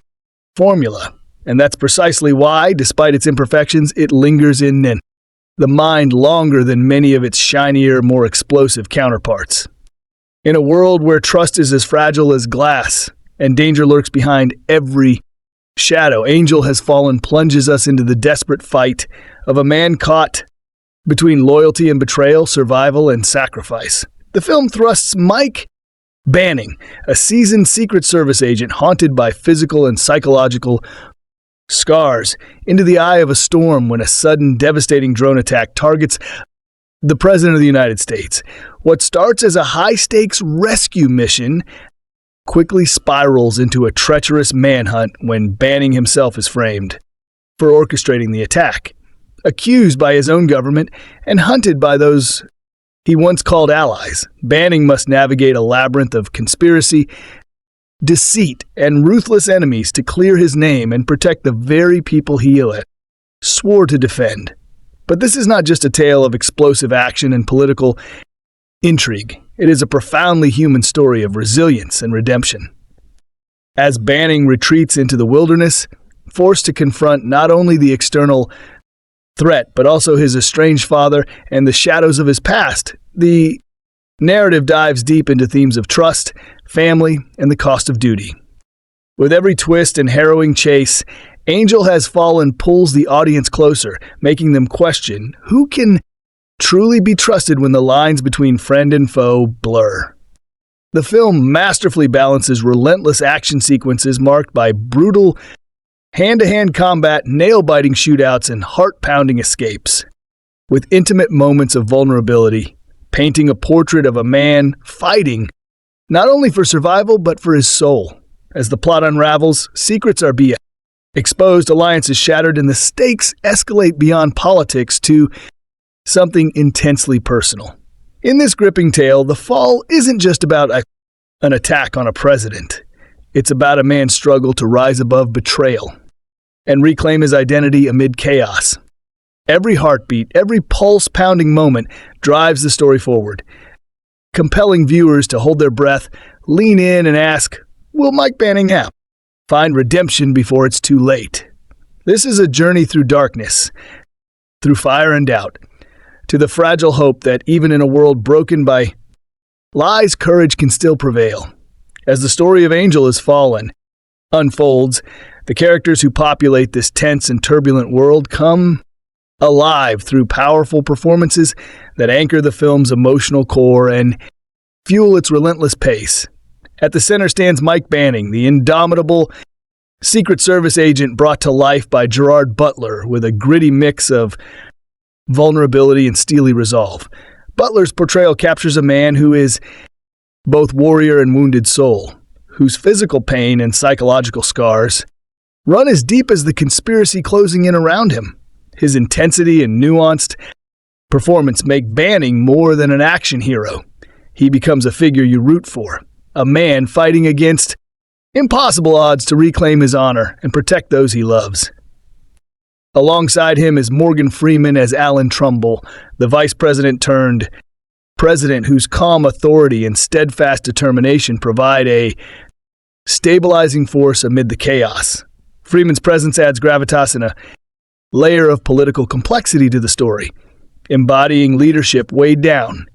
formula. And that's precisely why, despite its imperfections, it lingers in the mind longer than many of its shinier, more explosive counterparts. In a world where trust is as fragile as glass and danger lurks behind every shadow, Angel Has Fallen plunges us into the desperate fight of a man caught between loyalty and betrayal, survival and sacrifice. The film thrusts Mike Banning, a seasoned Secret Service agent haunted by physical and psychological scars, into the eye of a storm when a sudden, devastating drone attack targets the President of the United States. What starts as a high-stakes rescue mission quickly spirals into a treacherous manhunt when Banning himself is framed for orchestrating the attack. Accused by his own government and hunted by those he once called allies, Banning must navigate a labyrinth of conspiracy, deceit, and ruthless enemies to clear his name and protect the very people he swore to defend. But this is not just a tale of explosive action and political intrigue. It is a profoundly human story of resilience and redemption. As Banning retreats into the wilderness, forced to confront not only the external threat, but also his estranged father and the shadows of his past, the narrative dives deep into themes of trust, family, and the cost of duty. With every twist and harrowing chase, Angel Has Fallen pulls the audience closer, making them question who can truly be trusted when the lines between friend and foe blur. The film masterfully balances relentless action sequences marked by brutal hand-to-hand combat, nail-biting shootouts, and heart-pounding escapes, with intimate moments of vulnerability, painting a portrait of a man fighting not only for survival but for his soul. As the plot unravels, secrets are being exposed, alliances shattered, and the stakes escalate beyond politics to something intensely personal. In this gripping tale, the fall isn't just about an attack on a president. It's about a man's struggle to rise above betrayal and reclaim his identity amid chaos. Every heartbeat, every pulse-pounding moment drives the story forward, compelling viewers to hold their breath, lean in, and ask, will Mike Banning find redemption before it's too late? This is a journey through darkness, through fire and doubt, to the fragile hope that even in a world broken by lies, courage can still prevail. As the story of Angel Has Fallen unfolds, the characters who populate this tense and turbulent world come alive through powerful performances that anchor the film's emotional core and fuel its relentless pace. At the center stands Mike Banning, the indomitable Secret Service agent brought to life by Gerard Butler with a gritty mix of vulnerability and steely resolve. Butler's portrayal captures a man who is both warrior and wounded soul, whose physical pain and psychological scars run as deep as the conspiracy closing in around him. His intensity and nuanced performance make Banning more than an action hero. He becomes a figure you root for, a man fighting against impossible odds to reclaim his honor and protect those he loves. Alongside him is Morgan Freeman as Alan Trumbull, the vice president turned president whose calm authority and steadfast determination provide a stabilizing force amid the chaos. Freeman's presence adds gravitas and a layer of political complexity to the story, embodying leadership weighed down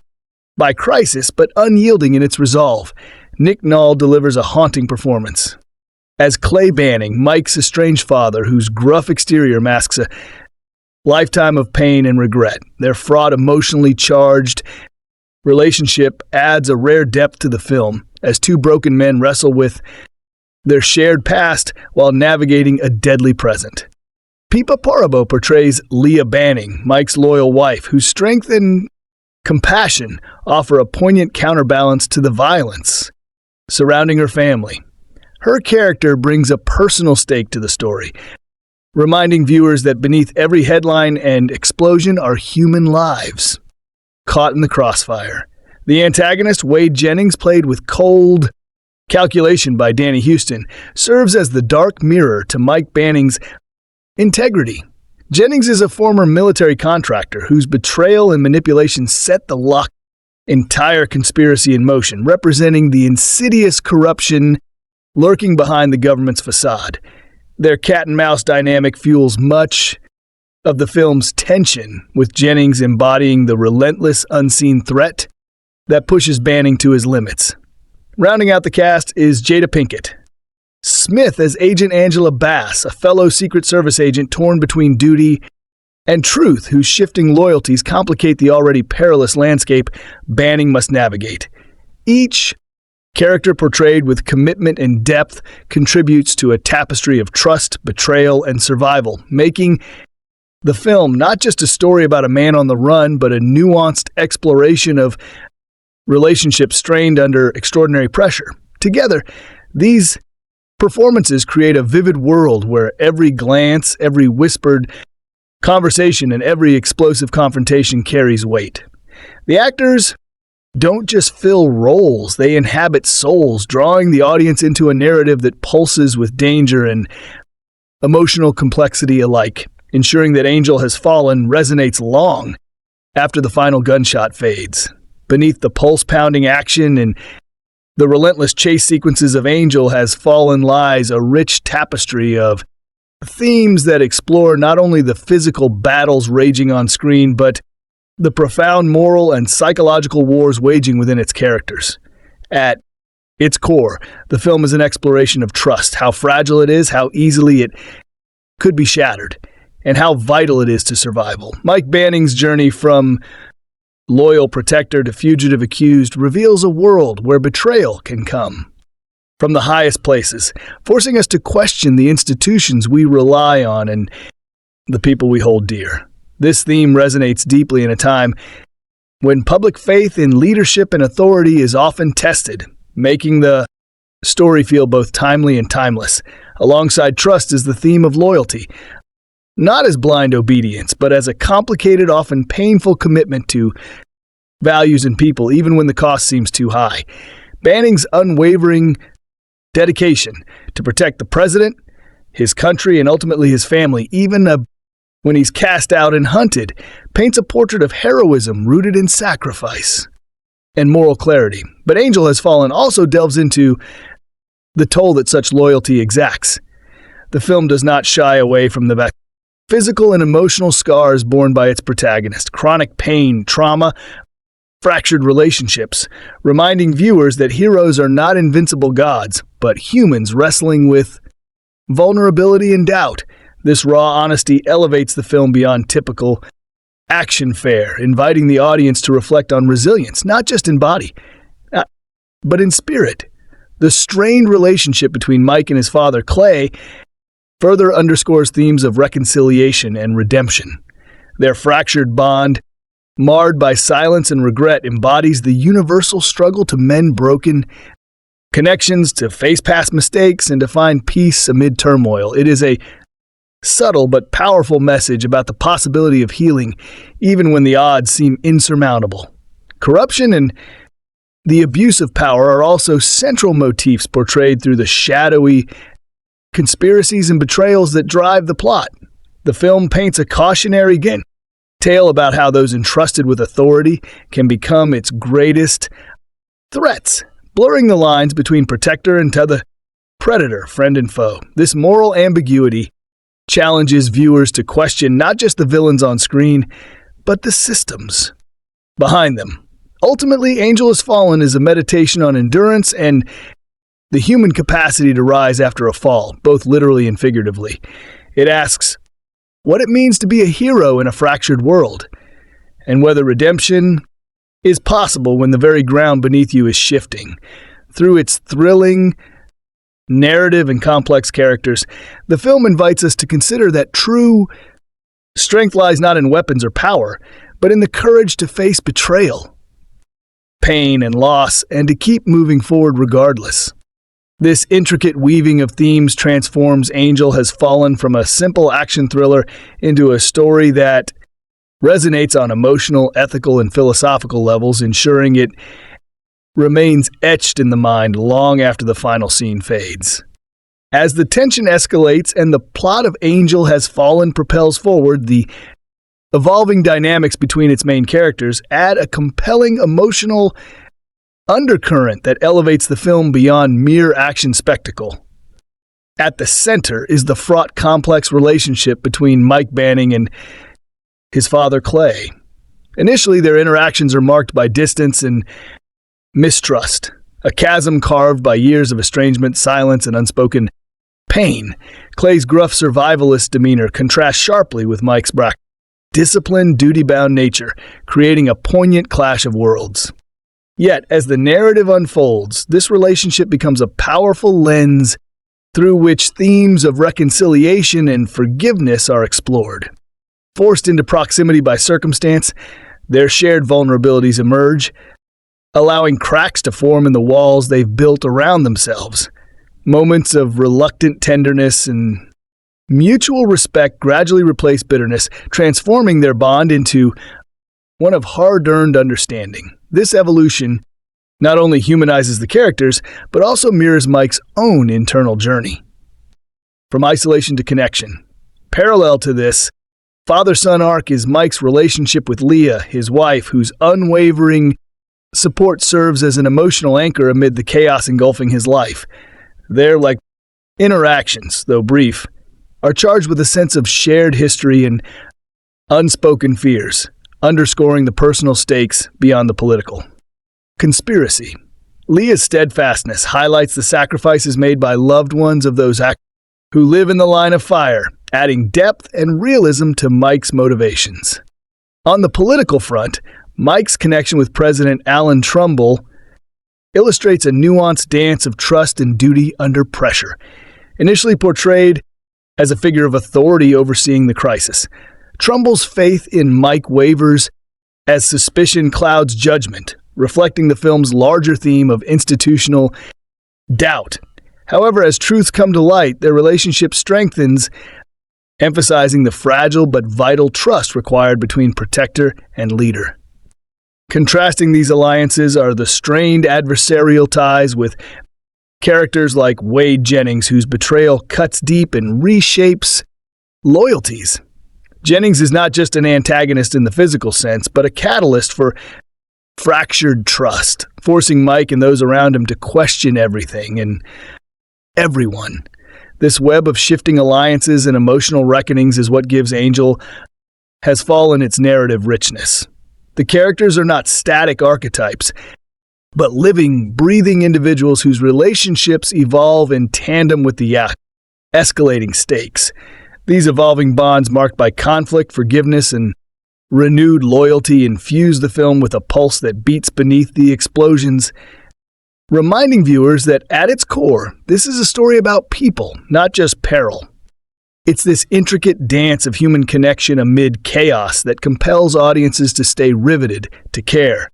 by crisis but unyielding in its resolve. Nick Nall delivers a haunting performance as Clay Banning, Mike's estranged father, whose gruff exterior masks a lifetime of pain and regret. Their fraught, emotionally charged relationship adds a rare depth to the film as two broken men wrestle with their shared past while navigating a deadly present. Pipa Parabo portrays Leah Banning, Mike's loyal wife, whose strength and compassion offer a poignant counterbalance to the violence surrounding her family. Her character brings a personal stake to the story, reminding viewers that beneath every headline and explosion are human lives caught in the crossfire. The antagonist, Wade Jennings, played with cold calculation by Danny Huston, serves as the dark mirror to Mike Banning's integrity. Jennings is a former military contractor whose betrayal and manipulation set the entire conspiracy in motion, representing the insidious corruption lurking behind the government's facade. Their cat-and-mouse dynamic fuels much of the film's tension, with Jennings embodying the relentless, unseen threat that pushes Banning to his limits. Rounding out the cast is Jada Pinkett Smith as Agent Angela Bass, a fellow Secret Service agent torn between duty and truth, whose shifting loyalties complicate the already perilous landscape Banning must navigate. Each character portrayed with commitment and depth contributes to a tapestry of trust, betrayal, and survival, making the film not just a story about a man on the run, but a nuanced exploration of relationships strained under extraordinary pressure. Together, these performances create a vivid world where every glance, every whispered conversation, and every explosive confrontation carries weight. The actors don't just fill roles, they inhabit souls, drawing the audience into a narrative that pulses with danger and emotional complexity alike, ensuring that Angel Has Fallen resonates long after the final gunshot fades. Beneath the pulse-pounding action and the relentless chase sequences of Angel Has Fallen lies a rich tapestry of themes that explore not only the physical battles raging on screen, but the profound moral and psychological wars waging within its characters. At its core, the film is an exploration of trust, how fragile it is, how easily it could be shattered, and how vital it is to survival. Mike Banning's journey from loyal protector to fugitive accused reveals a world where betrayal can come from the highest places, forcing us to question the institutions we rely on and the people we hold dear. This theme resonates deeply in a time when public faith in leadership and authority is often tested, making the story feel both timely and timeless. Alongside trust is the theme of loyalty, not as blind obedience, but as a complicated, often painful commitment to values and people, even when the cost seems too high. Banning's unwavering dedication to protect the president, his country, and ultimately his family, even when he's cast out and hunted, paints a portrait of heroism rooted in sacrifice and moral clarity. But Angel Has Fallen also delves into the toll that such loyalty exacts. The film does not shy away from the physical and emotional scars borne by its protagonist, chronic pain, trauma, fractured relationships, reminding viewers that heroes are not invincible gods, but humans wrestling with vulnerability and doubt. This raw honesty elevates the film beyond typical action fare, inviting the audience to reflect on resilience, not just in body, but in spirit. The strained relationship between Mike and his father, Clay, further underscores themes of reconciliation and redemption. Their fractured bond, marred by silence and regret, embodies the universal struggle to mend broken connections, to face past mistakes, and to find peace amid turmoil. It is a subtle but powerful message about the possibility of healing, even when the odds seem insurmountable. Corruption and the abuse of power are also central motifs portrayed through the shadowy conspiracies and betrayals that drive the plot. The film paints a cautionary tale about how those entrusted with authority can become its greatest threats, blurring the lines between protector and the predator, friend and foe. This moral ambiguity challenges viewers to question not just the villains on screen, but the systems behind them. Ultimately, Angel Has Fallen is a meditation on endurance and the human capacity to rise after a fall, both literally and figuratively. It asks what it means to be a hero in a fractured world, and whether redemption is possible when the very ground beneath you is shifting. Through its thrilling narrative and complex characters, the film invites us to consider that true strength lies not in weapons or power, but in the courage to face betrayal, pain, and loss, and to keep moving forward regardless. This intricate weaving of themes transforms Angel Has Fallen from a simple action thriller into a story that resonates on emotional, ethical, and philosophical levels, ensuring it remains etched in the mind long after the final scene fades. As the tension escalates and the plot of Angel Has Fallen propels forward, the evolving dynamics between its main characters add a compelling emotional undercurrent that elevates the film beyond mere action spectacle. At the center is the fraught, complex relationship between Mike Banning and his father, Clay. Initially, their interactions are marked by distance and mistrust, a chasm carved by years of estrangement, silence, and unspoken pain. Clay's gruff survivalist demeanor contrasts sharply with Mike's disciplined, duty-bound nature, creating a poignant clash of worlds. Yet, as the narrative unfolds, this relationship becomes a powerful lens through which themes of reconciliation and forgiveness are explored. Forced into proximity by circumstance, their shared vulnerabilities emerge, allowing cracks to form in the walls they've built around themselves. Moments of reluctant tenderness and mutual respect gradually replace bitterness, transforming their bond into one of hard-earned understanding. This evolution not only humanizes the characters, but also mirrors Mike's own internal journey. From isolation to connection. Parallel to this father-son arc is Mike's relationship with Leah, his wife, whose unwavering support serves as an emotional anchor amid the chaos engulfing his life. Their interactions, though brief, are charged with a sense of shared history and unspoken fears, underscoring the personal stakes beyond the political. Conspiracy. Leah's steadfastness highlights the sacrifices made by loved ones of those who live in the line of fire, adding depth and realism to Mike's motivations. On the political front, Mike's connection with President Alan Trumbull illustrates a nuanced dance of trust and duty under pressure. Initially portrayed as a figure of authority overseeing the crisis, Trumbull's faith in Mike wavers as suspicion clouds judgment, reflecting the film's larger theme of institutional doubt. However, as truths come to light, their relationship strengthens, emphasizing the fragile but vital trust required between protector and leader. Contrasting these alliances are the strained adversarial ties with characters like Wade Jennings, whose betrayal cuts deep and reshapes loyalties. Jennings is not just an antagonist in the physical sense, but a catalyst for fractured trust, forcing Mike and those around him to question everything and everyone. This web of shifting alliances and emotional reckonings is what gives Angel Has Fallen its narrative richness. The characters are not static archetypes, but living, breathing individuals whose relationships evolve in tandem with the escalating stakes. These evolving bonds marked by conflict, forgiveness, and renewed loyalty infuse the film with a pulse that beats beneath the explosions, reminding viewers that at its core, this is a story about people, not just peril. It's this intricate dance of human connection amid chaos that compels audiences to stay riveted, to care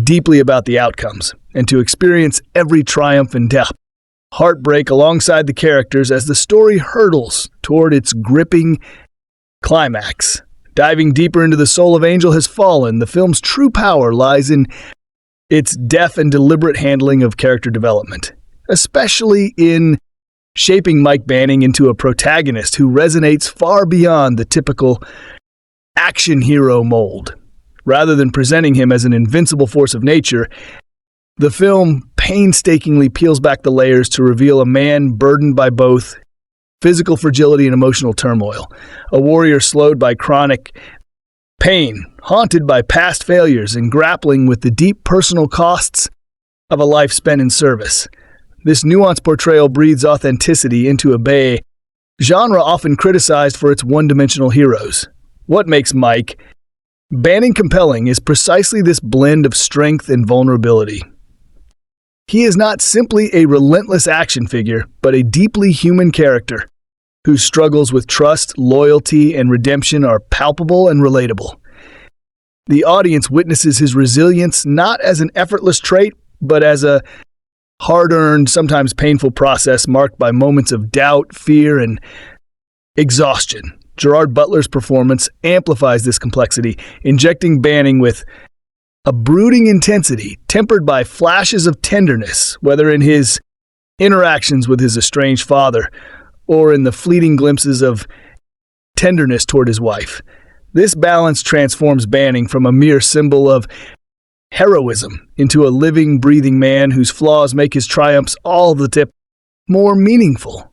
deeply about the outcomes, and to experience every triumph and heartbreak alongside the characters as the story hurtles toward its gripping climax. Diving deeper into the soul of Angel Has Fallen, the film's true power lies in its deft and deliberate handling of character development, especially in shaping Mike Banning into a protagonist who resonates far beyond the typical action hero mold. Rather than presenting him as an invincible force of nature, the film painstakingly peels back the layers to reveal a man burdened by both physical fragility and emotional turmoil, a warrior slowed by chronic pain, haunted by past failures, and grappling with the deep personal costs of a life spent in service. This nuanced portrayal breathes authenticity into a genre often criticized for its one-dimensional heroes. What makes Mike Banning compelling is precisely this blend of strength and vulnerability. He is not simply a relentless action figure, but a deeply human character whose struggles with trust, loyalty, and redemption are palpable and relatable. The audience witnesses his resilience not as an effortless trait, but as a hard-earned, sometimes painful process marked by moments of doubt, fear, and exhaustion. Gerard Butler's performance amplifies this complexity, injecting Banning with a brooding intensity tempered by flashes of tenderness, whether in his interactions with his estranged father or in the fleeting glimpses of tenderness toward his wife. This balance transforms Banning from a mere symbol of heroism into a living, breathing man whose flaws make his triumphs all the more meaningful.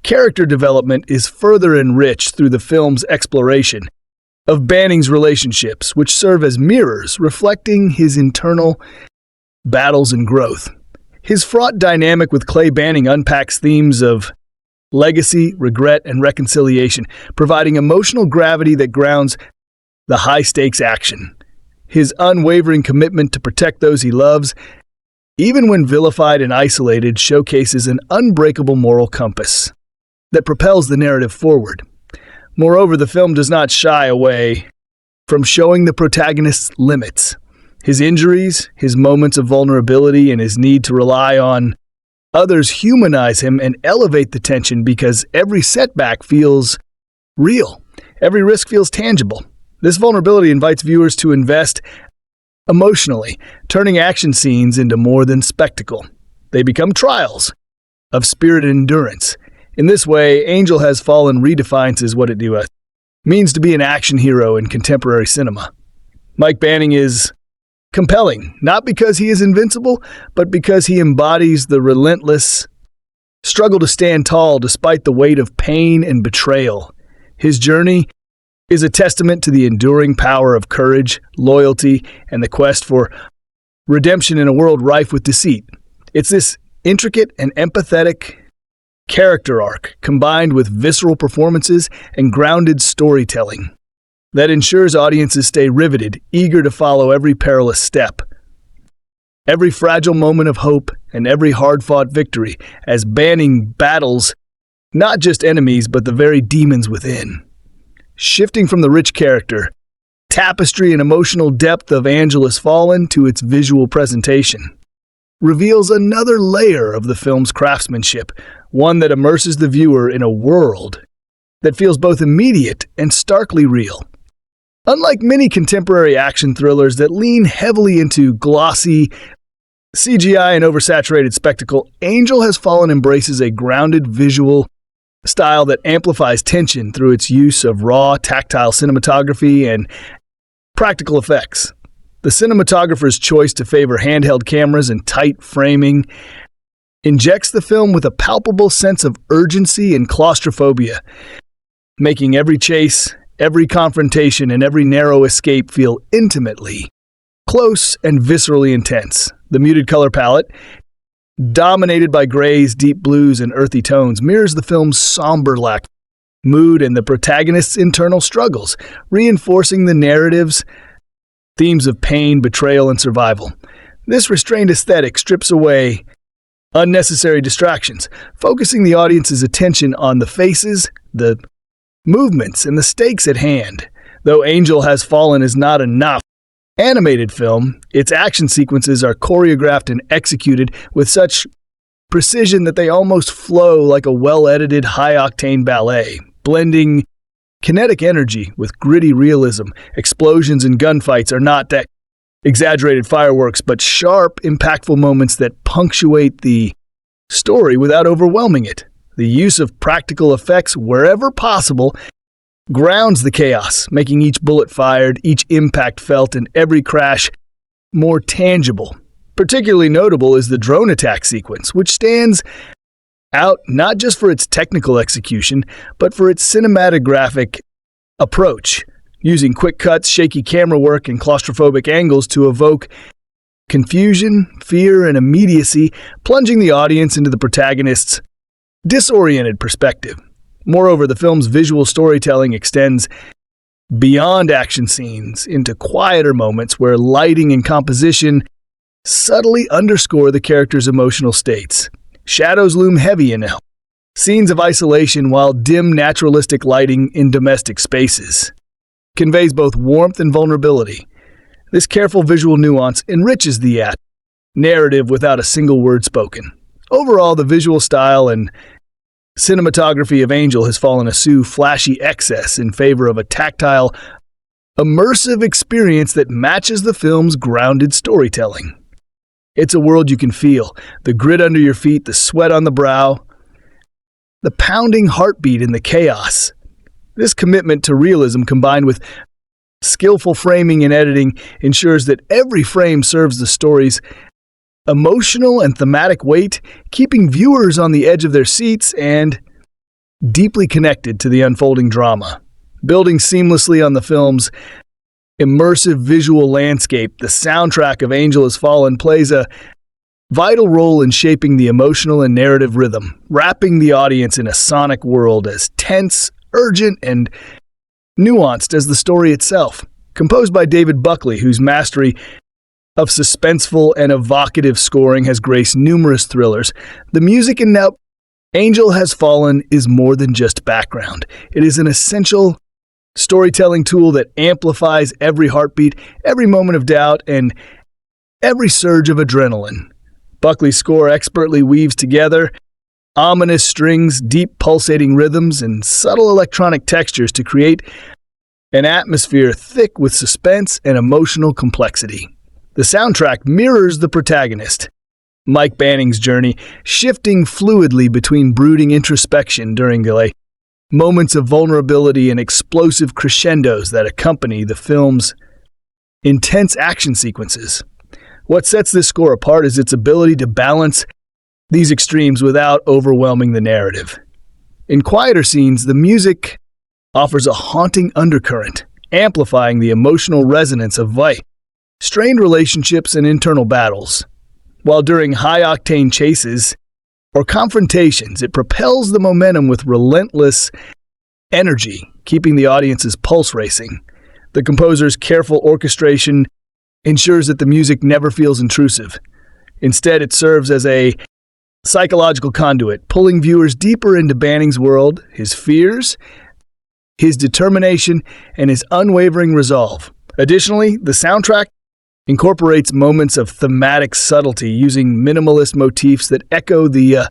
Character development is further enriched through the film's exploration of Banning's relationships, which serve as mirrors reflecting his internal battles and growth. His fraught dynamic with Clay Banning unpacks themes of legacy, regret, and reconciliation, providing emotional gravity that grounds the high-stakes action. His unwavering commitment to protect those he loves, even when vilified and isolated, showcases an unbreakable moral compass that propels the narrative forward. Moreover, the film does not shy away from showing the protagonist's limits. His injuries, his moments of vulnerability, and his need to rely on others humanize him and elevate the tension because every setback feels real. Every risk feels tangible. This vulnerability invites viewers to invest emotionally, turning action scenes into more than spectacle. They become trials of spirit and endurance. In this way, Angel Has Fallen redefines what it means to be an action hero in contemporary cinema. Mike Banning is compelling, not because he is invincible, but because he embodies the relentless struggle to stand tall despite the weight of pain and betrayal. His journey is a testament to the enduring power of courage, loyalty, and the quest for redemption in a world rife with deceit. It's this intricate and empathetic character arc, combined with visceral performances and grounded storytelling, that ensures audiences stay riveted, eager to follow every perilous step, every fragile moment of hope, and every hard-fought victory, as Banning battles not just enemies, but the very demons within. Shifting from the rich character, tapestry, and emotional depth of Angel Has Fallen to its visual presentation reveals another layer of the film's craftsmanship, one that immerses the viewer in a world that feels both immediate and starkly real. Unlike many contemporary action thrillers that lean heavily into glossy CGI and oversaturated spectacle, Angel Has Fallen embraces a grounded visual style that amplifies tension through its use of raw, tactile cinematography and practical effects. The cinematographer's choice to favor handheld cameras and tight framing injects the film with a palpable sense of urgency and claustrophobia, making every chase, every confrontation, and every narrow escape feel intimately close and viscerally intense. The muted color palette, dominated by grays, deep blues, and earthy tones, mirrors the film's somber lack of mood and the protagonist's internal struggles, reinforcing the narrative's themes of pain, betrayal, and survival. This restrained aesthetic strips away unnecessary distractions, focusing the audience's attention on the faces, the movements, and the stakes at hand. Though Angel Has Fallen is not enough animated film, its action sequences are choreographed and executed with such precision that they almost flow like a well-edited, high-octane ballet, blending kinetic energy with gritty realism. Explosions and gunfights are not that exaggerated fireworks, but sharp, impactful moments that punctuate the story without overwhelming it. The use of practical effects wherever possible grounds the chaos, making each bullet fired, each impact felt, and every crash more tangible. Particularly notable is the drone attack sequence, which stands out not just for its technical execution, but for its cinematographic approach, using quick cuts, shaky camera work, and claustrophobic angles to evoke confusion, fear, and immediacy, plunging the audience into the protagonist's disoriented perspective. Moreover, the film's visual storytelling extends beyond action scenes into quieter moments where lighting and composition subtly underscore the characters' emotional states. Shadows loom heavy in scenes of isolation, while dim, naturalistic lighting in domestic spaces conveys both warmth and vulnerability. This careful visual nuance enriches the narrative without a single word spoken. Overall, the visual style and cinematography of Angel Has Fallen eschew flashy excess in favor of a tactile, immersive experience that matches the film's grounded storytelling. It's a world you can feel, the grit under your feet, the sweat on the brow, the pounding heartbeat in the chaos. This commitment to realism, combined with skillful framing and editing, ensures that every frame serves the story's emotional and thematic weight, keeping viewers on the edge of their seats and deeply connected to the unfolding drama. Building seamlessly on the film's immersive visual landscape, the soundtrack of Angel Has Fallen plays a vital role in shaping the emotional and narrative rhythm, wrapping the audience in a sonic world as tense, urgent, and nuanced as the story itself. Composed by David Buckley, whose mastery of suspenseful and evocative scoring has graced numerous thrillers, the music in Angel Has Fallen is more than just background. It is an essential storytelling tool that amplifies every heartbeat, every moment of doubt, and every surge of adrenaline. Buckley's score expertly weaves together ominous strings, deep pulsating rhythms, and subtle electronic textures to create an atmosphere thick with suspense and emotional complexity. The soundtrack mirrors the protagonist, Mike Banning's journey, shifting fluidly between brooding introspection during the moments of vulnerability and explosive crescendos that accompany the film's intense action sequences. What sets this score apart is its ability to balance these extremes without overwhelming the narrative. In quieter scenes, the music offers a haunting undercurrent, amplifying the emotional resonance of strained relationships and internal battles. While during high-octane chases or confrontations, it propels the momentum with relentless energy, keeping the audience's pulse racing. The composer's careful orchestration ensures that the music never feels intrusive. Instead, it serves as a psychological conduit, pulling viewers deeper into Banning's world, his fears, his determination, and his unwavering resolve. Additionally, the soundtrack incorporates moments of thematic subtlety, using minimalist motifs that echo the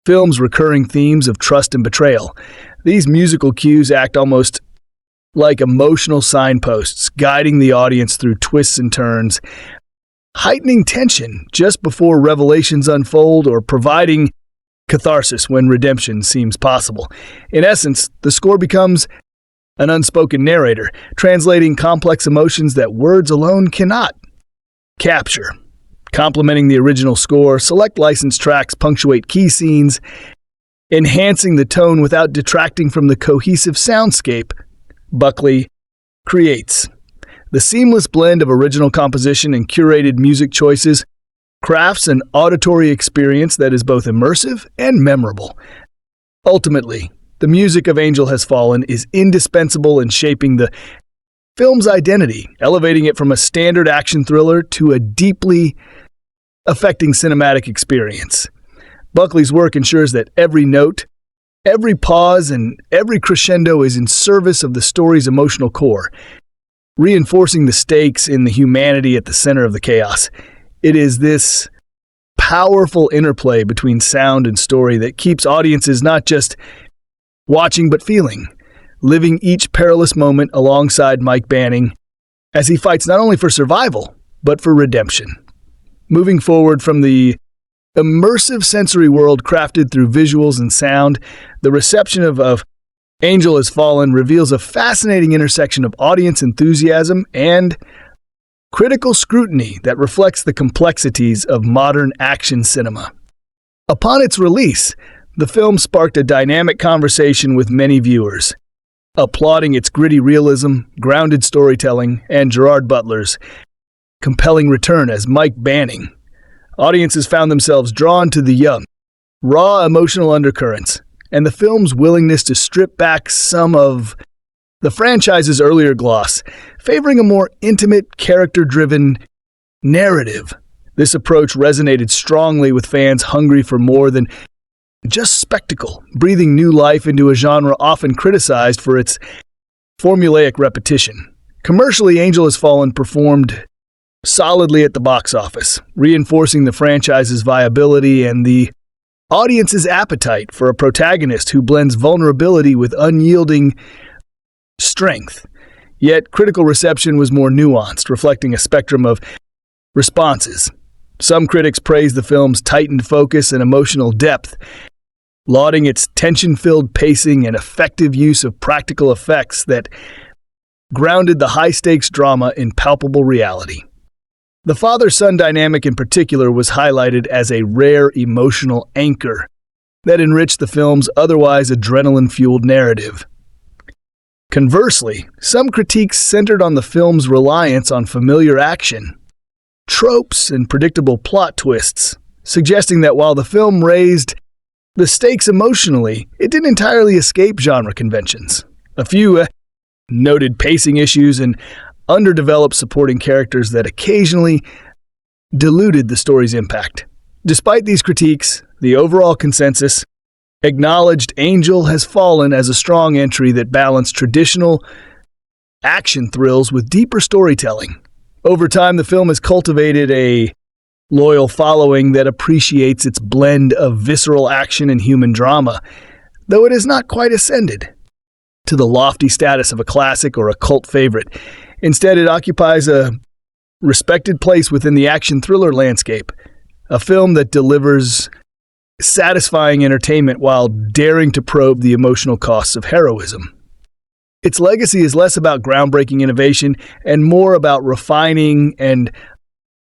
film's recurring themes of trust and betrayal. These musical cues act almost like emotional signposts, guiding the audience through twists and turns, heightening tension just before revelations unfold or providing catharsis when redemption seems possible. In essence, the score becomes an unspoken narrator, translating complex emotions that words alone cannot capture. Complementing the original score, select licensed tracks punctuate key scenes, enhancing the tone without detracting from the cohesive soundscape Buckley creates. The seamless blend of original composition and curated music choices crafts an auditory experience that is both immersive and memorable. Ultimately, the music of Angel Has Fallen is indispensable in shaping the film's identity, elevating it from a standard action thriller to a deeply affecting cinematic experience. Buckley's work ensures that every note, every pause, and every crescendo is in service of the story's emotional core, reinforcing the stakes in the humanity at the center of the chaos. It is this powerful interplay between sound and story that keeps audiences not just watching but feeling, living each perilous moment alongside Mike Banning as he fights not only for survival, but for redemption. Moving forward from the immersive sensory world crafted through visuals and sound, the reception of Angel Has Fallen reveals a fascinating intersection of audience enthusiasm and critical scrutiny that reflects the complexities of modern action cinema. Upon its release, the film sparked a dynamic conversation with many viewers, applauding its gritty realism, grounded storytelling, and Gerard Butler's compelling return as Mike Banning. Audiences found themselves drawn to the young, raw emotional undercurrents, and the film's willingness to strip back some of the franchise's earlier gloss, favoring a more intimate, character-driven narrative. This approach resonated strongly with fans hungry for more than just spectacle, breathing new life into a genre often criticized for its formulaic repetition. Commercially, Angel Has Fallen performed solidly at the box office, reinforcing the franchise's viability and the audience's appetite for a protagonist who blends vulnerability with unyielding strength. Yet, critical reception was more nuanced, reflecting a spectrum of responses. Some critics praised the film's tightened focus and emotional depth, lauding its tension-filled pacing and effective use of practical effects that grounded the high-stakes drama in palpable reality. The father-son dynamic in particular was highlighted as a rare emotional anchor that enriched the film's otherwise adrenaline-fueled narrative. Conversely, some critiques centered on the film's reliance on familiar action, tropes, and predictable plot twists, suggesting that while the film raised the stakes emotionally, it didn't entirely escape genre conventions. A few noted pacing issues and underdeveloped supporting characters that occasionally diluted the story's impact. Despite these critiques, the overall consensus acknowledged Angel Has Fallen as a strong entry that balanced traditional action thrills with deeper storytelling. Over time, the film has cultivated a loyal following that appreciates its blend of visceral action and human drama, though it has not quite ascended to the lofty status of a classic or a cult favorite. Instead, it occupies a respected place within the action thriller landscape, a film that delivers satisfying entertainment while daring to probe the emotional costs of heroism. Its legacy is less about groundbreaking innovation and more about refining and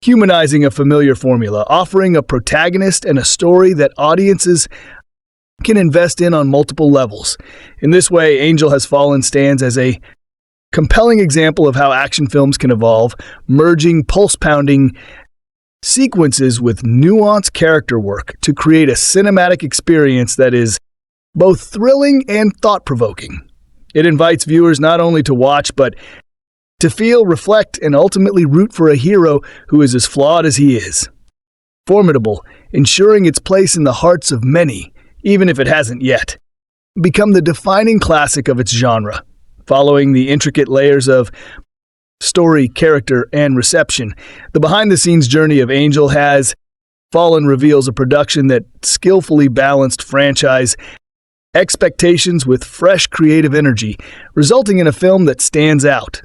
humanizing a familiar formula, offering a protagonist and a story that audiences can invest in on multiple levels. In this way, Angel Has Fallen stands as a compelling example of how action films can evolve, merging pulse-pounding sequences with nuanced character work to create a cinematic experience that is both thrilling and thought-provoking. It invites viewers not only to watch, but to feel, reflect, and ultimately root for a hero who is as flawed as he is. Formidable, ensuring its place in the hearts of many, even if it hasn't yet become the defining classic of its genre. Following the intricate layers of story, character, and reception, the behind-the-scenes journey of Angel Has Fallen reveals a production that skillfully balanced franchise expectations with fresh creative energy, resulting in a film that stands out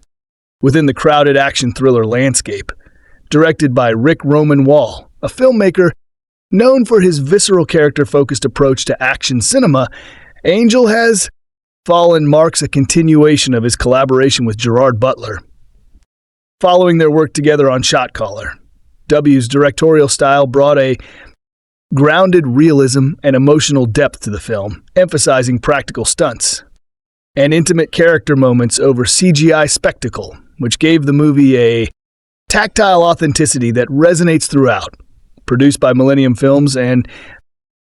within the crowded action thriller landscape. Directed by Rick Roman Wall, a filmmaker known for his visceral character-focused approach to action cinema, Angel Has Fallen marks a continuation of his collaboration with Gerard Butler. Following their work together on Shot Caller, W's directorial style brought a grounded realism and emotional depth to the film, emphasizing practical stunts and intimate character moments over CGI spectacle, which gave the movie a tactile authenticity that resonates throughout. Produced by Millennium Films and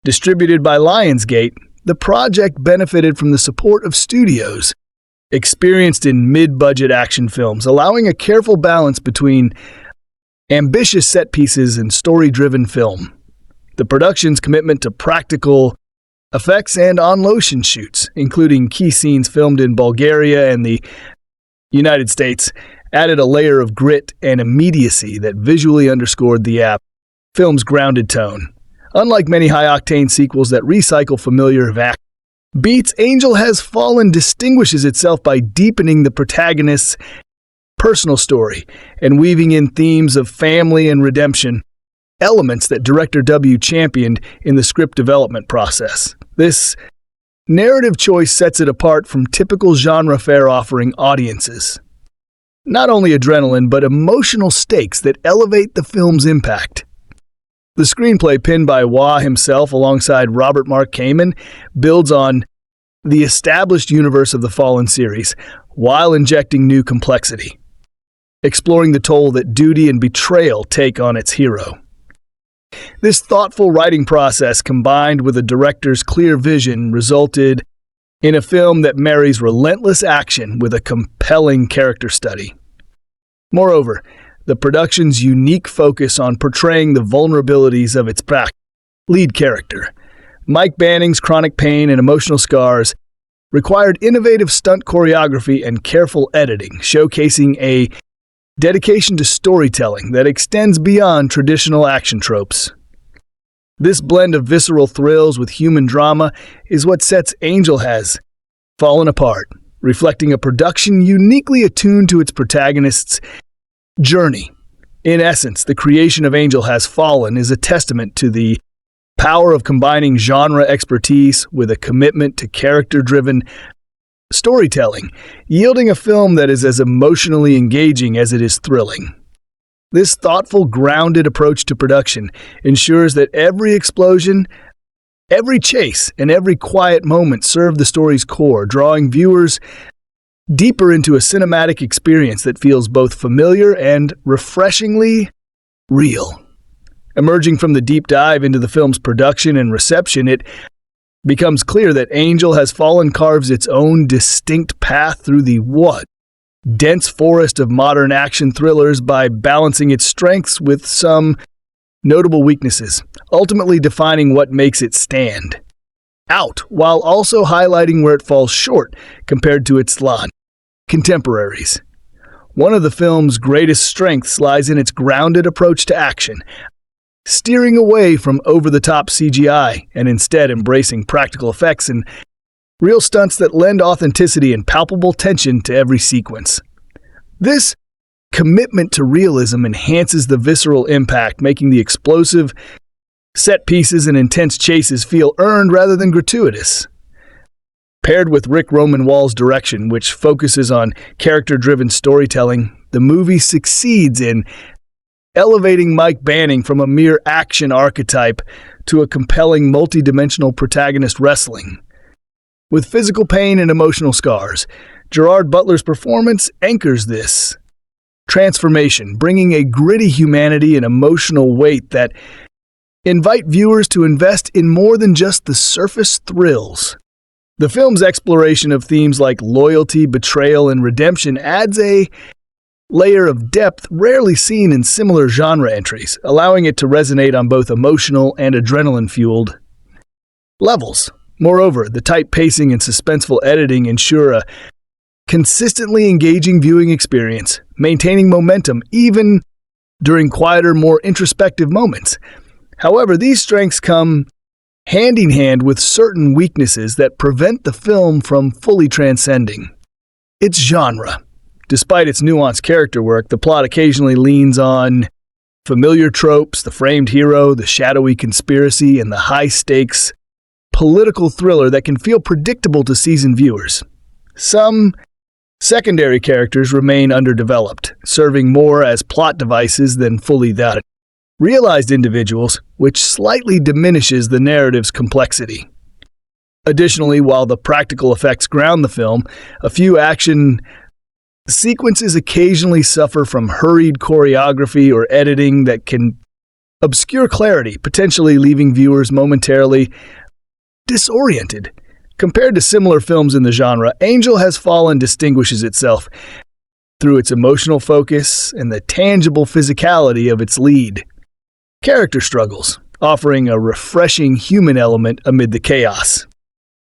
distributed by Lionsgate, the project benefited from the support of studios experienced in mid-budget action films, allowing a careful balance between ambitious set pieces and story-driven film. The production's commitment to practical effects and on-location shoots, including key scenes filmed in Bulgaria and the United States, added a layer of grit and immediacy that visually underscored the film's grounded tone. Unlike many high-octane sequels that recycle familiar beats, Angel Has Fallen distinguishes itself by deepening the protagonist's personal story and weaving in themes of family and redemption, elements that director W championed in the script development process. This narrative choice sets it apart from typical genre fare offering audiences. Not only adrenaline, but emotional stakes that elevate the film's impact. The screenplay, penned by Wah himself alongside Robert Mark Kamen, builds on the established universe of the Fallen series, while injecting new complexity, exploring the toll that duty and betrayal take on its hero. This thoughtful writing process, combined with a director's clear vision, resulted in a film that marries relentless action with a compelling character study. Moreover, the production's unique focus on portraying the vulnerabilities of its lead character, Mike Banning's chronic pain and emotional scars, required innovative stunt choreography and careful editing, showcasing a dedication to storytelling that extends beyond traditional action tropes. This blend of visceral thrills with human drama is what sets Angel Has Fallen apart, reflecting a production uniquely attuned to its protagonist's journey. In essence, the creation of Angel Has Fallen is a testament to the power of combining genre expertise with a commitment to character-driven storytelling, yielding a film that is as emotionally engaging as it is thrilling. This thoughtful, grounded approach to production ensures that every explosion, every chase, and every quiet moment serve the story's core, drawing viewers deeper into a cinematic experience that feels both familiar and refreshingly real. Emerging from the deep dive into the film's production and reception, it becomes clear that Angel Has Fallen carves its own distinct path through the dense forest of modern action thrillers by balancing its strengths with some notable weaknesses, ultimately defining what makes it stand out, while also highlighting where it falls short compared to its contemporaries. One of the film's greatest strengths lies in its grounded approach to action, steering away from over-the-top CGI and instead embracing practical effects and real stunts that lend authenticity and palpable tension to every sequence. This commitment to realism enhances the visceral impact, making the explosive set pieces and intense chases feel earned rather than gratuitous. Paired with Rick Romanwall's direction, which focuses on character-driven storytelling, the movie succeeds in elevating Mike Banning from a mere action archetype to a compelling multi-dimensional protagonist wrestling. With physical pain and emotional scars, Gerard Butler's performance anchors this transformation, bringing a gritty humanity and emotional weight that invite viewers to invest in more than just the surface thrills. The film's exploration of themes like loyalty, betrayal, and redemption adds a layer of depth rarely seen in similar genre entries, allowing it to resonate on both emotional and adrenaline-fueled levels. Moreover, the tight pacing and suspenseful editing ensure a consistently engaging viewing experience, maintaining momentum even during quieter, more introspective moments. However, these strengths come hand in hand with certain weaknesses that prevent the film from fully transcending its genre. Despite its nuanced character work, the plot occasionally leans on familiar tropes, the framed hero, the shadowy conspiracy, and the high-stakes political thriller that can feel predictable to seasoned viewers. Some secondary characters remain underdeveloped, serving more as plot devices than fully realized individuals, which slightly diminishes the narrative's complexity. Additionally, while the practical effects ground the film, a few action sequences occasionally suffer from hurried choreography or editing that can obscure clarity, potentially leaving viewers momentarily disoriented. Compared to similar films in the genre, Angel Has Fallen distinguishes itself through its emotional focus and the tangible physicality of its lead character struggles, offering a refreshing human element amid the chaos.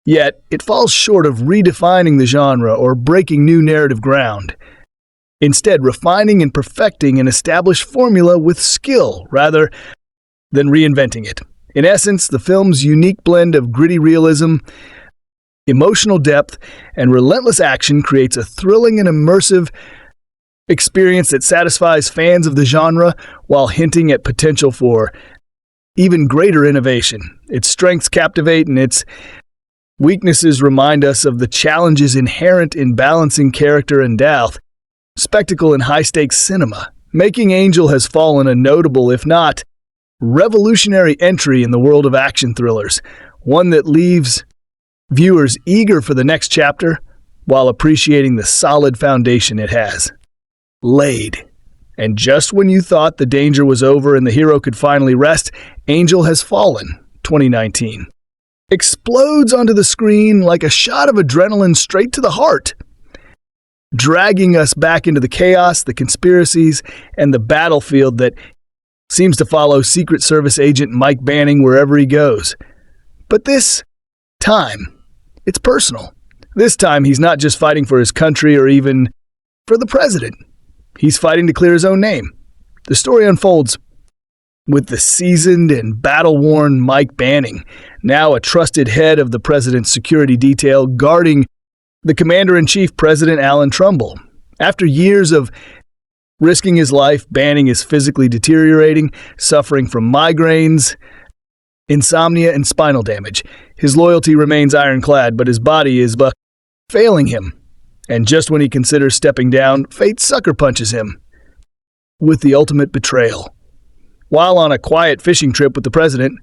Yet, it falls short of redefining the genre or breaking new narrative ground, instead refining and perfecting an established formula with skill rather than reinventing it. In essence, the film's unique blend of gritty realism, emotional depth, and relentless action creates a thrilling and immersive experience that satisfies fans of the genre while hinting at potential for even greater innovation. Its strengths captivate and its weaknesses remind us of the challenges inherent in balancing character and depth, spectacle and high-stakes cinema, making Angel Has Fallen a notable, if not revolutionary entry in the world of action thrillers, one that leaves viewers eager for the next chapter while appreciating the solid foundation it has laid. And just when you thought the danger was over and the hero could finally rest, Angel Has Fallen, 2019, explodes onto the screen like a shot of adrenaline straight to the heart, dragging us back into the chaos, the conspiracies, and the battlefield that seems to follow Secret Service agent Mike Banning wherever he goes. But this time, it's personal. This time, he's not just fighting for his country or even for the president. He's fighting to clear his own name. The story unfolds with the seasoned and battle-worn Mike Banning, now a trusted head of the president's security detail, guarding the commander-in-chief, President Alan Trumbull. After years of risking his life, Banning is physically deteriorating, suffering from migraines, insomnia, and spinal damage. His loyalty remains ironclad, but his body is failing him. And just when he considers stepping down, fate sucker punches him with the ultimate betrayal. While on a quiet fishing trip with the president,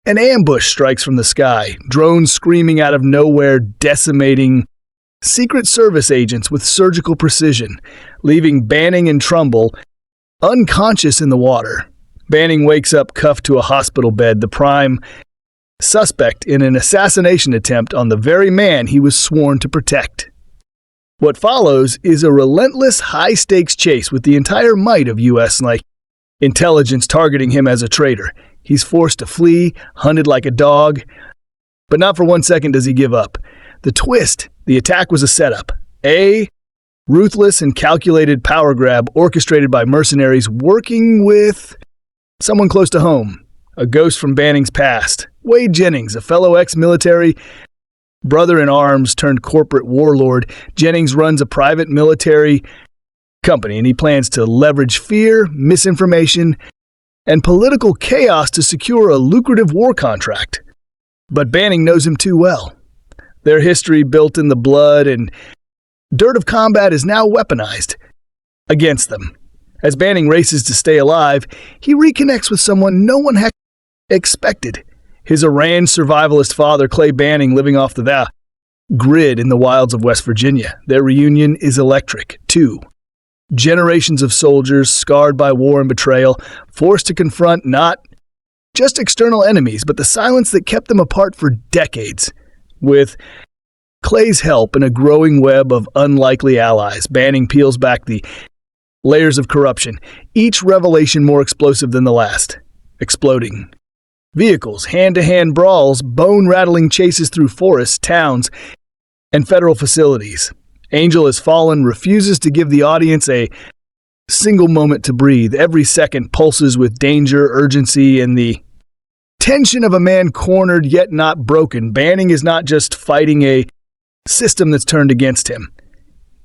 an ambush strikes from the sky, drones screaming out of nowhere, decimating Secret Service agents with surgical precision, leaving Banning and Trumbull unconscious in the water. Banning wakes up cuffed to a hospital bed, the prime suspect in an assassination attempt on the very man he was sworn to protect. What follows is a relentless, high-stakes chase with the entire might of U.S. intelligence targeting him as a traitor. He's forced to flee, hunted like a dog, but not for 1 second does he give up. The twist, the attack was a setup. A ruthless and calculated power grab orchestrated by mercenaries working with someone close to home, a ghost from Banning's past. Wade Jennings, a fellow ex-military brother-in-arms turned corporate warlord. Jennings runs a private military company, and he plans to leverage fear, misinformation, and political chaos to secure a lucrative war contract. But Banning knows him too well. Their history, built in the blood and dirt of combat, is now weaponized against them. As Banning races to stay alive, he reconnects with someone no one had expected. His Iran survivalist father, Clay Banning, living off the grid in the wilds of West Virginia. Their reunion is electric, too. Generations of soldiers, scarred by war and betrayal, forced to confront not just external enemies, but the silence that kept them apart for decades. With Clay's help and a growing web of unlikely allies, Banning peels back the layers of corruption, each revelation more explosive than the last. Exploding vehicles, hand-to-hand brawls, bone-rattling chases through forests, towns, and federal facilities. Angel Has Fallen refuses to give the audience a single moment to breathe. Every second pulses with danger, urgency, and the tension of a man cornered yet not broken. Banning is not just fighting a system that's turned against him.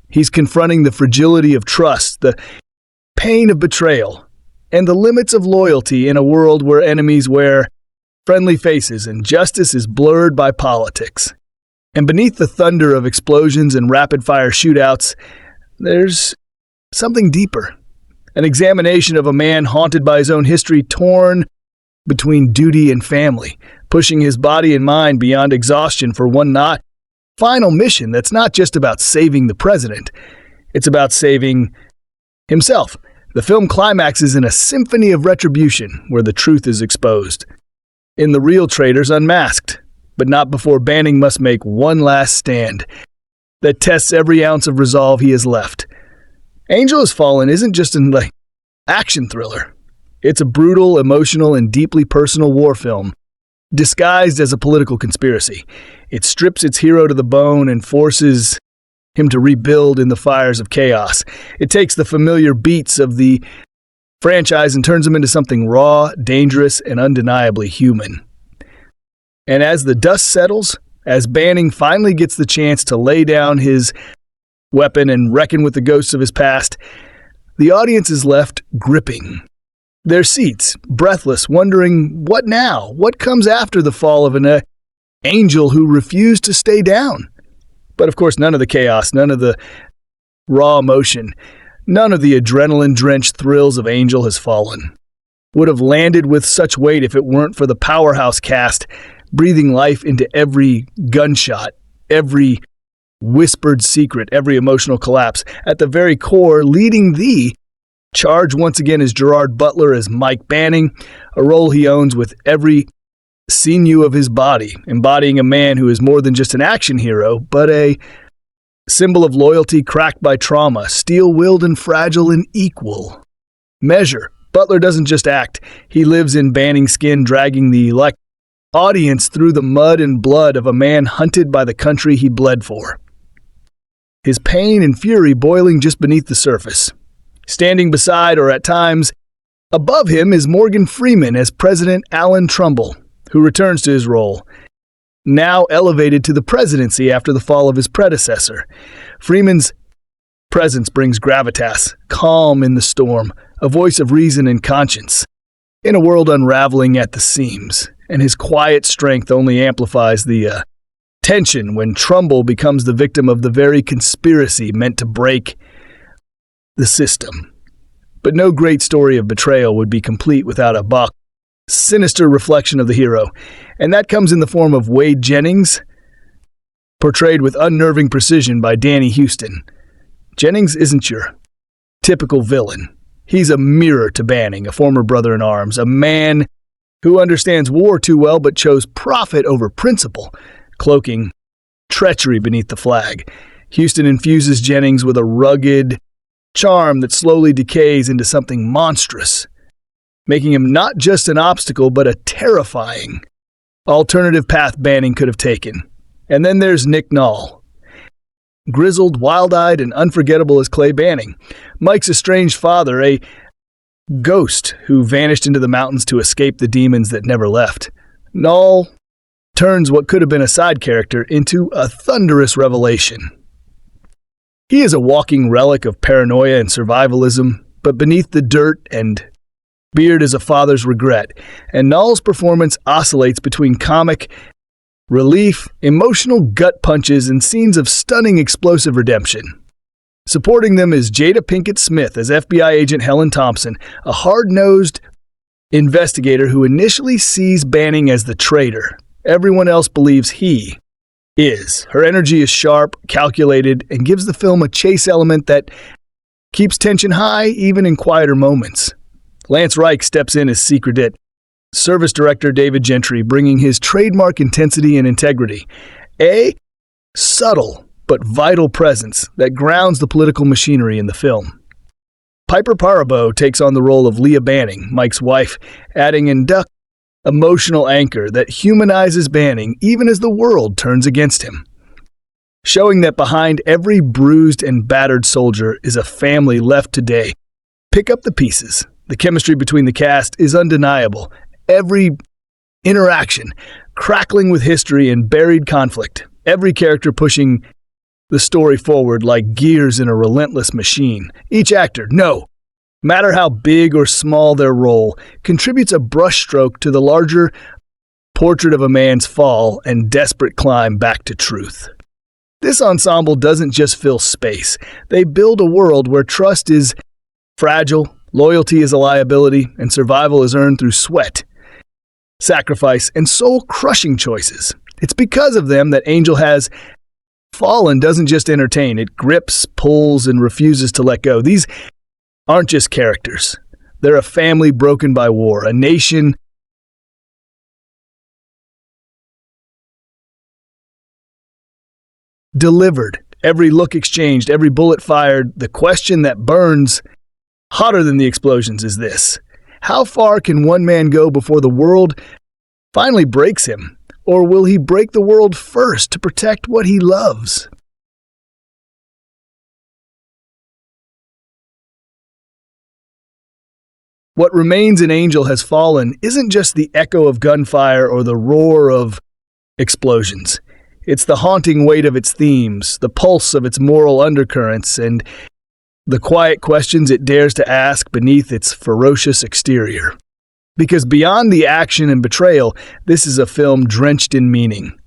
He's confronting the fragility of trust, the pain of betrayal, and the limits of loyalty in a world where enemies wear friendly faces and justice is blurred by politics. And beneath the thunder of explosions and rapid-fire shootouts, there's something deeper. an examination of a man haunted by his own history, torn between duty and family, pushing his body and mind beyond exhaustion for one final mission that's not just about saving the president. It's about saving himself. The film climaxes in a symphony of retribution where the truth is exposed. In the real traitors unmasked, but not before Banning must make one last stand that tests every ounce of resolve he has left. Angel Has Fallen isn't just an action thriller. It's a brutal, emotional, and deeply personal war film, disguised as a political conspiracy. It strips its hero to the bone and forces him to rebuild in the fires of chaos. It takes the familiar beats of the franchise and turns them into something raw, dangerous, and undeniably human. And as the dust settles, as Banning finally gets the chance to lay down his weapon and reckon with the ghosts of his past, the audience is left gripping their seats, breathless, wondering what now? What comes after the fall of an angel who refused to stay down? But of course, none of the chaos, none of the raw emotion, none of the adrenaline-drenched thrills of Angel Has Fallen would have landed with such weight if it weren't for the powerhouse cast breathing life into every gunshot, every whispered secret, every emotional collapse. At the very core, leading the charge once again is Gerard Butler as Mike Banning, a role he owns with every sinew of his body, embodying a man who is more than just an action hero, but a symbol of loyalty cracked by trauma, steel-willed and fragile in equal measure. Butler doesn't just act, he lives in Banning's skin, dragging the audience through the mud and blood of a man hunted by the country he bled for. His pain and fury boiling just beneath the surface. Standing beside, or at times above him, is Morgan Freeman as President Alan Trumbull, who returns to his role, now elevated to the presidency after the fall of his predecessor. Freeman's presence brings gravitas, calm in the storm, a voice of reason and conscience, in a world unraveling at the seams, and his quiet strength only amplifies the tension when Trumbull becomes the victim of the very conspiracy meant to break the system. But no great story of betrayal would be complete without a sinister reflection of the hero, and that comes in the form of Wade Jennings, portrayed with unnerving precision by Danny Huston. Jennings isn't your typical villain. He's a mirror to Banning, a former brother-in-arms, a man who understands war too well but chose profit over principle, cloaking treachery beneath the flag. Huston infuses Jennings with a rugged charm that slowly decays into something monstrous, making him not just an obstacle, but a terrifying alternative path Banning could have taken. And then there's Nick Knoll, grizzled, wild-eyed, and unforgettable as Clay Banning, Mike's estranged father, a ghost who vanished into the mountains to escape the demons that never left. Knoll turns what could have been a side character into a thunderous revelation. He is a walking relic of paranoia and survivalism, but beneath the dirt and beard is a father's regret, and Knoll's performance oscillates between comic relief, emotional gut punches, and scenes of stunning explosive redemption. Supporting them is Jada Pinkett Smith as FBI agent Helen Thompson, a hard-nosed investigator who initially sees Banning as the traitor. Everyone else believes he is. Her energy is sharp, calculated, and gives the film a chase element that keeps tension high even in quieter moments. Lance Reich steps in as Secret It, service director David Gentry, bringing his trademark intensity and integrity. A subtle but vital presence that grounds the political machinery in the film. Piper Parabo takes on the role of Leah Banning, Mike's wife, adding an emotional anchor that humanizes Banning even as the world turns against him. Showing that behind every bruised and battered soldier is a family left today. Pick up the pieces. The chemistry between the cast is undeniable. Every interaction crackling with history and buried conflict. Every character pushing the story forward like gears in a relentless machine. Each actor, no matter how big or small their role, contributes a brushstroke to the larger portrait of a man's fall and desperate climb back to truth. This ensemble doesn't just fill space. They build a world where trust is fragile, Loyalty is a liability, and survival is earned through sweat, sacrifice, and soul-crushing choices. It's because of them that Angel has fallen doesn't just entertain. It grips, pulls, and refuses to let go. These aren't just characters. They're a family broken by war, a nation delivered, every look exchanged, every bullet fired. The question that burns hotter than the explosions is this: how far can one man go before the world finally breaks him? Or will he break the world first to protect what he loves? What remains in Angel has fallen isn't just the echo of gunfire or the roar of explosions. It's the haunting weight of its themes, the pulse of its moral undercurrents, and the quiet questions it dares to ask beneath its ferocious exterior. Because beyond the action and betrayal, this is a film drenched in meaning.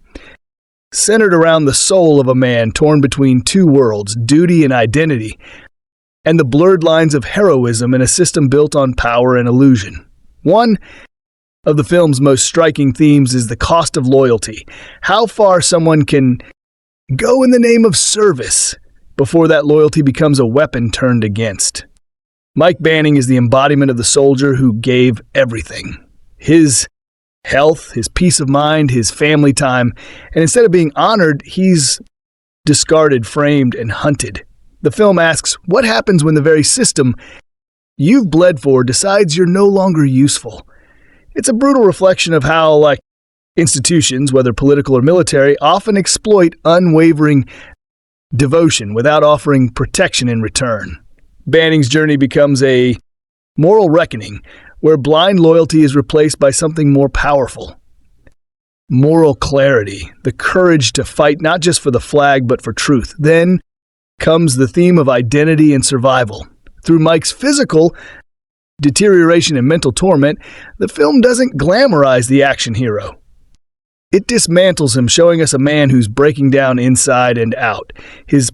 Centered around the soul of a man torn between two worlds, duty and identity, and the blurred lines of heroism in a system built on power and illusion. One of the film's most striking themes is the cost of loyalty. How far someone can go in the name of service before that loyalty becomes a weapon turned against. Mike Banning is the embodiment of the soldier who gave everything. His health, his peace of mind, his family time, and instead of being honored, he's discarded, framed, and hunted. The film asks, what happens when the very system you've bled for decides you're no longer useful? It's a brutal reflection of how, institutions, whether political or military, often exploit unwavering devotion without offering protection in return. Banning's journey becomes a moral reckoning where blind loyalty is replaced by something more powerful. Moral clarity, the courage to fight not just for the flag but for truth. Then comes the theme of identity and survival. Through Mike's physical deterioration and mental torment, the film doesn't glamorize the action hero. It dismantles him, showing us a man who's breaking down inside and out. His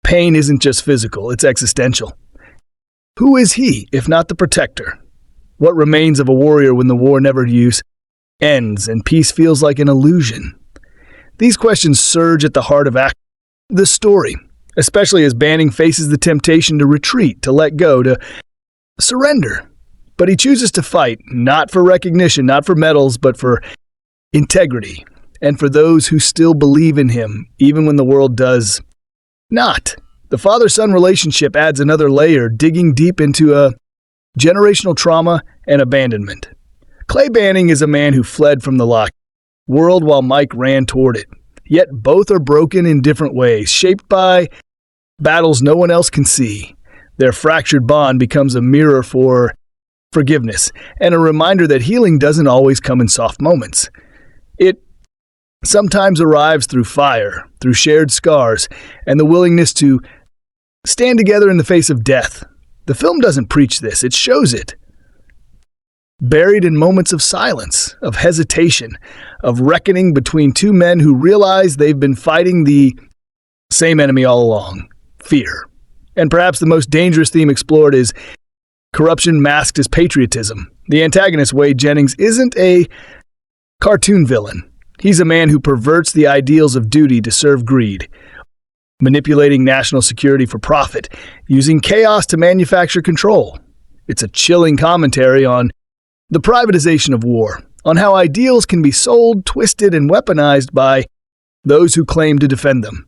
pain isn't just physical, it's existential. Who is he, if not the protector? What remains of a warrior when the war never use ends and peace feels like an illusion? These questions surge at the heart of the story, especially as Banning faces the temptation to retreat, to let go, to surrender. But he chooses to fight, not for recognition, not for medals, but for integrity, and for those who still believe in him, even when the world does not. The father-son relationship adds another layer, digging deep into a generational trauma and abandonment. Clay Banning is a man who fled from the locked world while Mike ran toward it. Yet both are broken in different ways, shaped by battles no one else can see. Their fractured bond becomes a mirror for forgiveness and a reminder that healing doesn't always come in soft moments. It sometimes arrives through fire, through shared scars, and the willingness to stand together in the face of death. The film doesn't preach this, it shows it. Buried in moments of silence, of hesitation, of reckoning between two men who realize they've been fighting the same enemy all along, fear. And perhaps the most dangerous theme explored is corruption masked as patriotism. The antagonist, Wade Jennings, isn't a cartoon villain. He's a man who perverts the ideals of duty to serve greed, manipulating national security for profit, using chaos to manufacture control. It's a chilling commentary on the privatization of war, on how ideals can be sold, twisted, and weaponized by those who claim to defend them.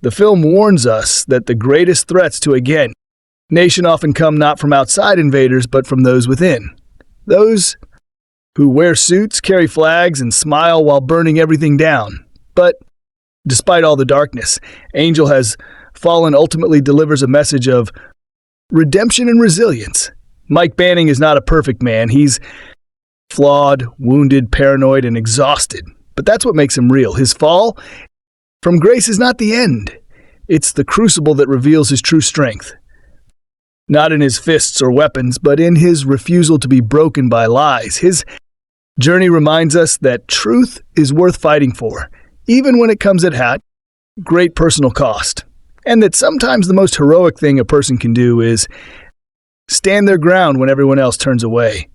The film warns us that the greatest threats to a nation often come not from outside invaders, but from those within. Those who wear suits, carry flags, and smile while burning everything down. But despite all the darkness, Angel Has Fallen ultimately delivers a message of redemption and resilience. Mike Banning is not a perfect man. He's flawed, wounded, paranoid, and exhausted. But that's what makes him real. His fall from grace is not the end. It's the crucible that reveals his true strength. Not in his fists or weapons, but in his refusal to be broken by lies. His journey reminds us that truth is worth fighting for, even when it comes at great personal cost. And that sometimes the most heroic thing a person can do is stand their ground when everyone else turns away.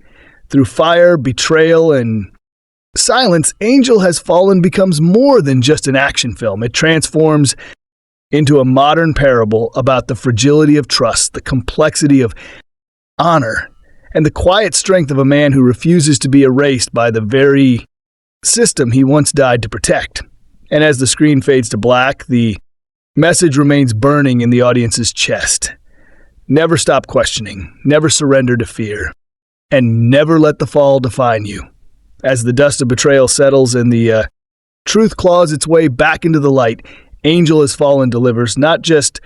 Through fire, betrayal, and silence, Angel Has Fallen becomes more than just an action film. It transforms into a modern parable about the fragility of trust, the complexity of honor, and the quiet strength of a man who refuses to be erased by the very system he once died to protect. And as the screen fades to black, the message remains burning in the audience's chest. Never stop questioning, never surrender to fear, and never let the fall define you. As the dust of betrayal settles and the truth claws its way back into the light, Angel Has Fallen delivers not just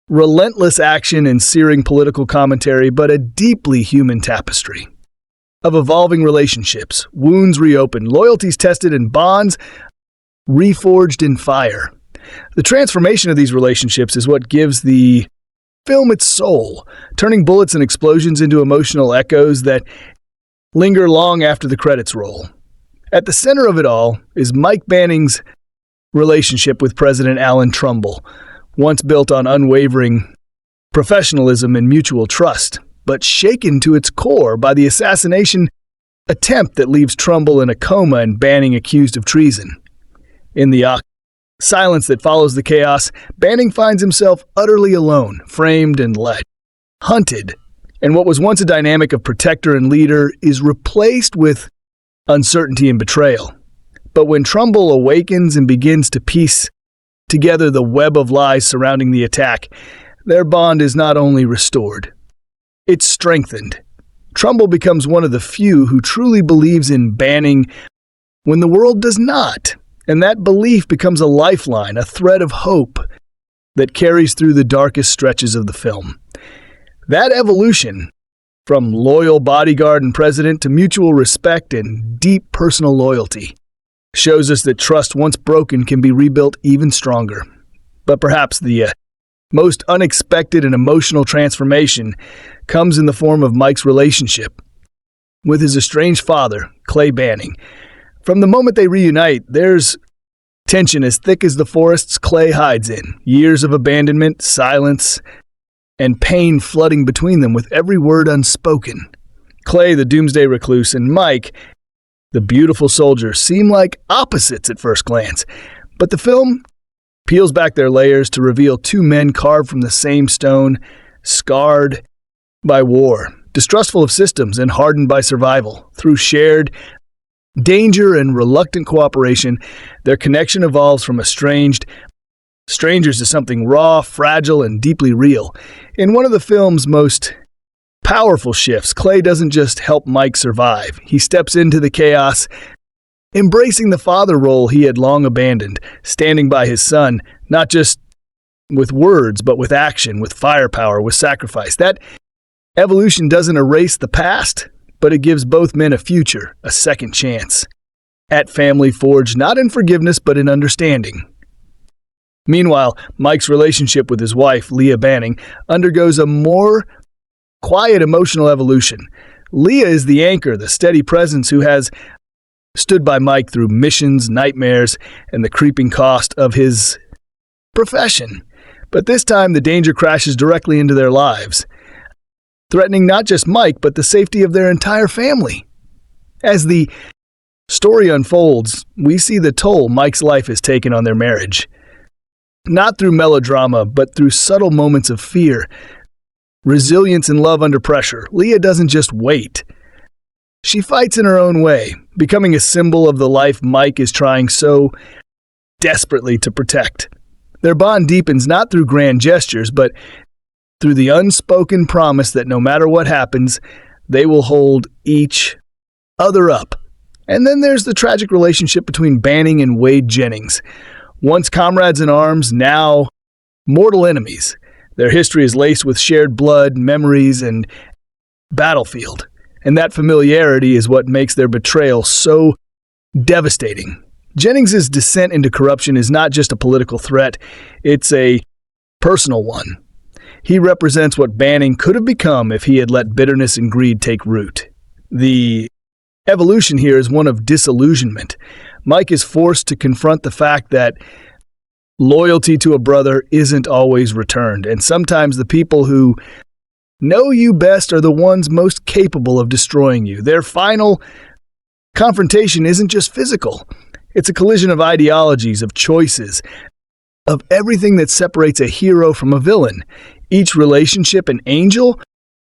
relentless action and searing political commentary, but a deeply human tapestry of evolving relationships, wounds reopened, loyalties tested, and bonds reforged in fire. The transformation of these relationships is what gives the film its soul, turning bullets and explosions into emotional echoes that linger long after the credits roll. At the center of it all is Mike Banning's relationship with President Alan Trumbull, once built on unwavering professionalism and mutual trust, but shaken to its core by the assassination attempt that leaves Trumbull in a coma and Banning accused of treason. In the silence that follows the chaos, Banning finds himself utterly alone, framed and led, hunted, and what was once a dynamic of protector and leader is replaced with uncertainty and betrayal. But when Trumbull awakens and begins to piece together the web of lies surrounding the attack, their bond is not only restored, it's strengthened. Trumbull becomes one of the few who truly believes in Banning when the world does not. And that belief becomes a lifeline, a thread of hope that carries through the darkest stretches of the film. That evolution, from loyal bodyguard and president to mutual respect and deep personal loyalty, shows us that trust once broken can be rebuilt even stronger. But perhaps the most unexpected and emotional transformation comes in the form of Mike's relationship with his estranged father, Clay Banning. From the moment they reunite, there's tension as thick as the forests Clay hides in, years of abandonment, silence, and pain flooding between them with every word unspoken. Clay, the doomsday recluse, and Mike, the beautiful soldier, seem like opposites at first glance, but the film peels back their layers to reveal two men carved from the same stone, scarred by war, distrustful of systems, and hardened by survival. Through shared danger and reluctant cooperation, their connection evolves from estranged strangers to something raw, fragile, and deeply real. In one of the film's most powerful shifts, Clay doesn't just help Mike survive. He steps into the chaos, embracing the father role he had long abandoned, standing by his son, not just with words, but with action, with firepower, with sacrifice. That evolution doesn't erase the past, but it gives both men a future, a second chance, at family forged not in forgiveness, but in understanding. Meanwhile, Mike's relationship with his wife, Leah Banning, undergoes a more quiet emotional evolution. Leah is the anchor, the steady presence who has stood by Mike through missions, nightmares, and the creeping cost of his profession. But this time, the danger crashes directly into their lives, threatening not just Mike, but the safety of their entire family. As the story unfolds, we see the toll Mike's life has taken on their marriage. Not through melodrama, but through subtle moments of fear, resilience, and love under pressure. Leah doesn't just wait. She fights in her own way, becoming a symbol of the life Mike is trying so desperately to protect. Their bond deepens not through grand gestures, but through the unspoken promise that no matter what happens, they will hold each other up. And then there's the tragic relationship between Banning and Wade Jennings. Once comrades in arms, now mortal enemies. Their history is laced with shared blood, memories, and battlefield. And that familiarity is what makes their betrayal so devastating. Jennings' descent into corruption is not just a political threat, it's a personal one. He represents what Banning could have become if he had let bitterness and greed take root. The evolution here is one of disillusionment. Mike is forced to confront the fact that loyalty to a brother isn't always returned, and sometimes the people who know you best are the ones most capable of destroying you. Their final confrontation isn't just physical. It's a collision of ideologies, of choices, of everything that separates a hero from a villain. Each relationship an Angel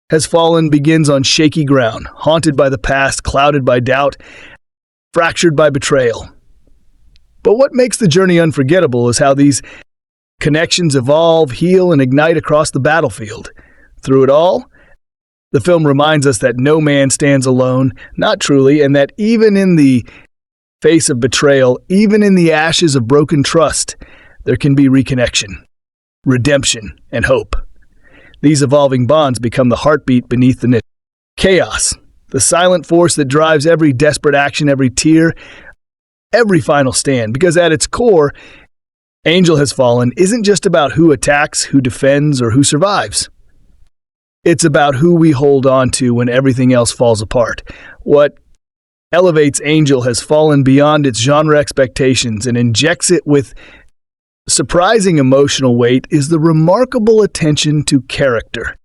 has fallen begins on shaky ground, haunted by the past, clouded by doubt, fractured by betrayal. But what makes the journey unforgettable is how these connections evolve, heal, and ignite across the battlefield. Through it all, the film reminds us that no man stands alone, not truly, and that even in the face of betrayal, even in the ashes of broken trust, there can be reconnection, redemption, and hope. These evolving bonds become the heartbeat beneath the chaos, the silent force that drives every desperate action, every tear, every final stand. Because at its core, Angel Has Fallen isn't just about who attacks, who defends, or who survives. It's about who we hold on to when everything else falls apart. What elevates Angel Has Fallen beyond its genre expectations and injects it with surprising emotional weight is the remarkable attention to character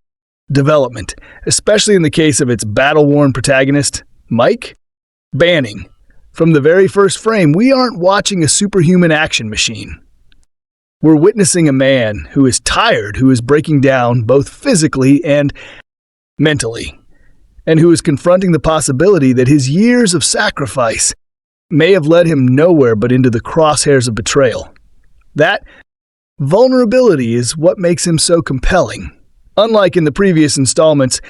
development, especially in the case of its battle-worn protagonist, Mike Banning. From the very first frame, we aren't watching a superhuman action machine. We're witnessing a man who is tired, who is breaking down both physically and mentally, and who is confronting the possibility that his years of sacrifice may have led him nowhere but into the crosshairs of betrayal. That vulnerability is what makes him so compelling. Unlike in the previous installments,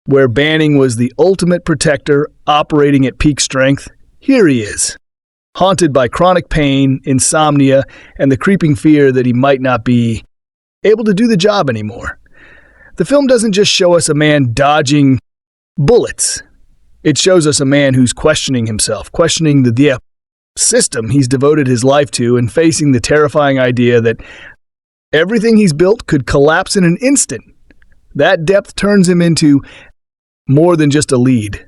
where Banning was the ultimate protector operating at peak strength, here he is, haunted by chronic pain, insomnia, and the creeping fear that he might not be able to do the job anymore. The film doesn't just show us a man dodging bullets. It shows us a man who's questioning himself, questioning the system he's devoted his life to, and facing the terrifying idea that everything he's built could collapse in an instant. That depth turns him into more than just a lead.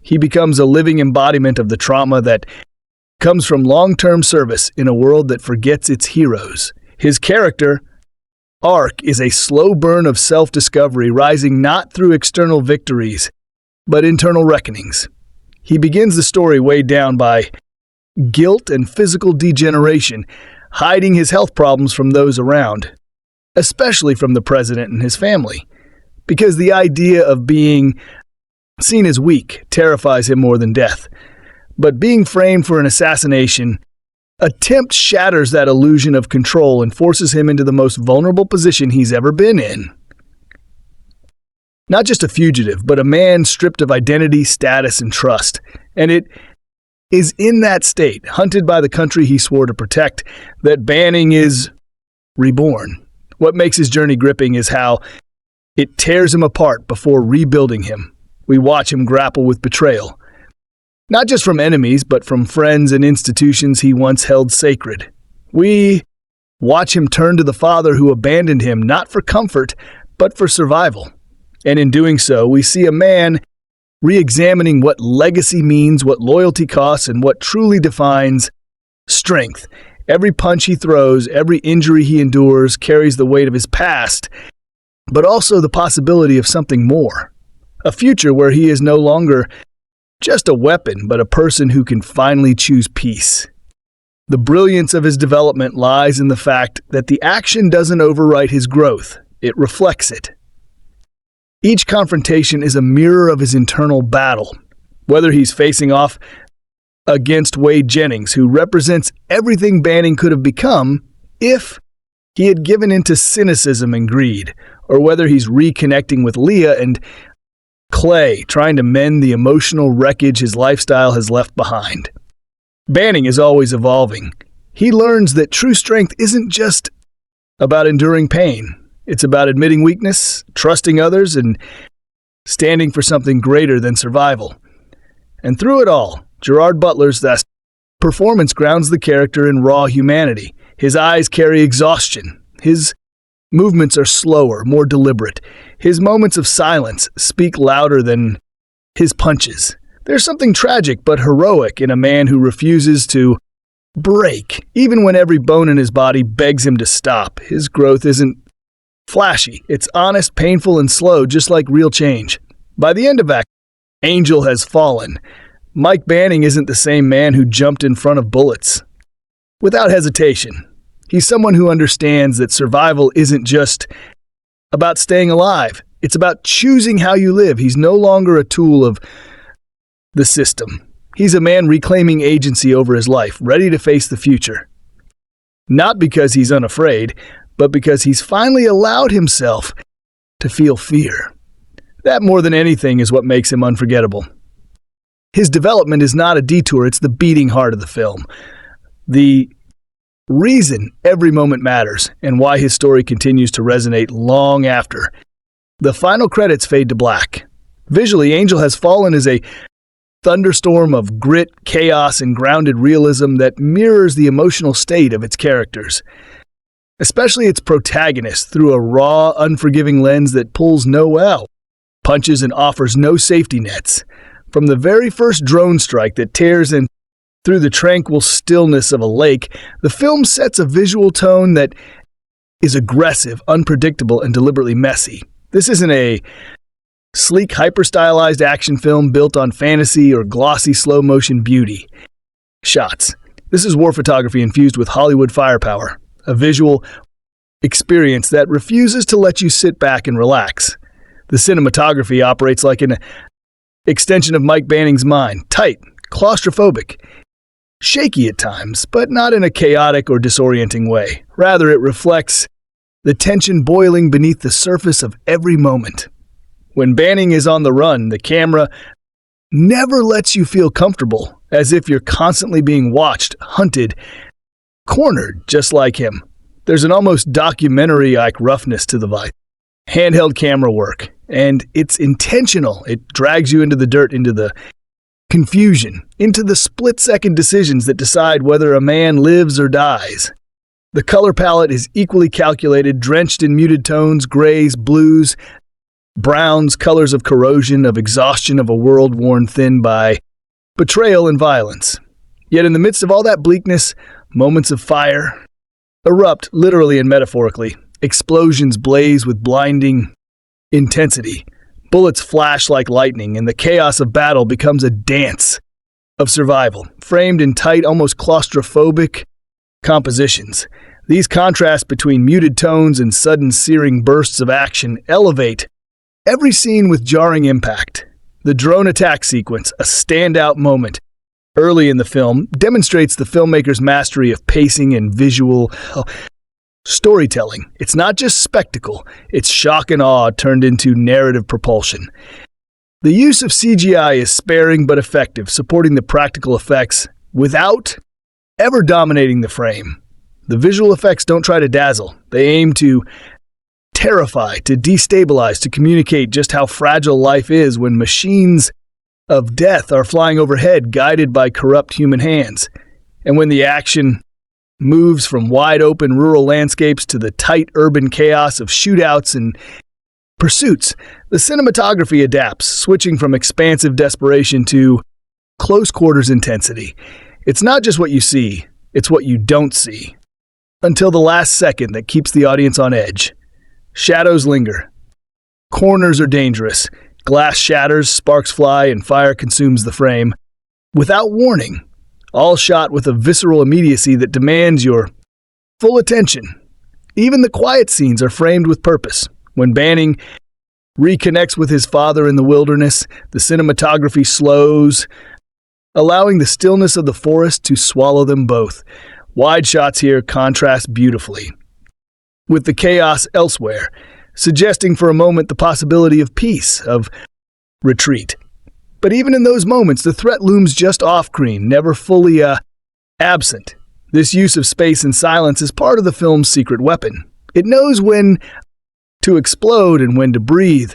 He becomes a living embodiment of the trauma that comes from long-term service in a world that forgets its heroes. His character arc is a slow burn of self-discovery, rising not through external victories, but internal reckonings. He begins the story weighed down by guilt and physical degeneration, hiding his health problems from those around, especially from the president and his family, because the idea of being seen as weak terrifies him more than death. But being framed for an assassination attempt shatters that illusion of control and forces him into the most vulnerable position he's ever been in. Not just a fugitive, but a man stripped of identity, status, and trust. And it is in that state, hunted by the country he swore to protect, that Banning is reborn. What makes his journey gripping is how it tears him apart before rebuilding him. We watch him grapple with betrayal, not just from enemies, but from friends and institutions he once held sacred. We watch him turn to the father who abandoned him, not for comfort, but for survival. And in doing so, we see a man re-examining what legacy means, what loyalty costs, and what truly defines strength. Every punch he throws, every injury he endures carries the weight of his past, but also the possibility of something more. A future where he is no longer just a weapon, but a person who can finally choose peace. The brilliance of his development lies in the fact that the action doesn't overwrite his growth, it reflects it. Each confrontation is a mirror of his internal battle, whether he's facing off against Wade Jennings, who represents everything Banning could have become if he had given into cynicism and greed, or whether he's reconnecting with Leah and Clay, trying to mend the emotional wreckage his lifestyle has left behind. Banning is always evolving. He learns that true strength isn't just about enduring pain. It's about admitting weakness, trusting others, and standing for something greater than survival. And through it all, Gerard Butler's performance grounds the character in raw humanity. His eyes carry exhaustion. His movements are slower, more deliberate. His moments of silence speak louder than his punches. There's something tragic but heroic in a man who refuses to break, even when every bone in his body begs him to stop. His growth isn't flashy. It's honest, painful, and slow, just like real change. By the end of Act, Angel has fallen. Mike Banning isn't the same man who jumped in front of bullets. Without hesitation, he's someone who understands that survival isn't just about staying alive. It's about choosing how you live. He's no longer a tool of the system. He's a man reclaiming agency over his life, ready to face the future. Not because he's unafraid, but because he's finally allowed himself to feel fear. That, more than anything, is what makes him unforgettable. His development is not a detour, it's the beating heart of the film. The reason every moment matters, and why his story continues to resonate long after. The final credits fade to black. Visually, Angel Has Fallen is a thunderstorm of grit, chaos, and grounded realism that mirrors the emotional state of its characters. Especially its protagonist, through a raw, unforgiving lens that pulls no out, punches and offers no safety nets. From the very first drone strike that tears in through the tranquil stillness of a lake, the film sets a visual tone that is aggressive, unpredictable, and deliberately messy. This isn't a sleek, hyper-stylized action film built on fantasy or glossy slow-motion beauty shots. This is war photography infused with Hollywood firepower, a visual experience that refuses to let you sit back and relax. The cinematography operates like an extension of Mike Banning's mind, tight, claustrophobic, shaky at times, but not in a chaotic or disorienting way. Rather, it reflects the tension boiling beneath the surface of every moment. When Banning is on the run, the camera never lets you feel comfortable, as if you're constantly being watched, hunted, cornered, just like him. There's an almost documentary-like roughness to the vibe. Handheld camera work, and it's intentional. It drags you into the dirt, into the confusion, into the split-second decisions that decide whether a man lives or dies. The color palette is equally calculated, drenched in muted tones, grays, blues, browns, colors of corrosion, of exhaustion, of a world worn thin by betrayal and violence. Yet in the midst of all that bleakness, moments of fire erupt, literally and metaphorically. Explosions blaze with blinding intensity. Bullets flash like lightning, and the chaos of battle becomes a dance of survival, framed in tight, almost claustrophobic compositions. These contrasts between muted tones and sudden searing bursts of action elevate every scene with jarring impact. The drone attack sequence, a standout moment early in the film, demonstrates the filmmaker's mastery of pacing and visual storytelling. It's not just spectacle, it's shock and awe turned into narrative propulsion. The use of CGI is sparing but effective, supporting the practical effects without ever dominating the frame. The visual effects don't try to dazzle. They aim to terrify, to destabilize, to communicate just how fragile life is when machines of death are flying overhead, guided by corrupt human hands. And when the action moves from wide-open rural landscapes to the tight urban chaos of shootouts and pursuits, the cinematography adapts, switching from expansive desperation to close-quarters intensity. It's not just what you see, it's what you don't see. Until the last second that keeps the audience on edge. Shadows linger. Corners are dangerous. Glass shatters, sparks fly, and fire consumes the frame. Without warning, all shot with a visceral immediacy that demands your full attention. Even the quiet scenes are framed with purpose. When Banning reconnects with his father in the wilderness, the cinematography slows, allowing the stillness of the forest to swallow them both. Wide shots here contrast beautifully with the chaos elsewhere, suggesting for a moment the possibility of peace, of retreat. But even in those moments, the threat looms just off-screen, never fully absent. This use of space and silence is part of the film's secret weapon. It knows when to explode and when to breathe,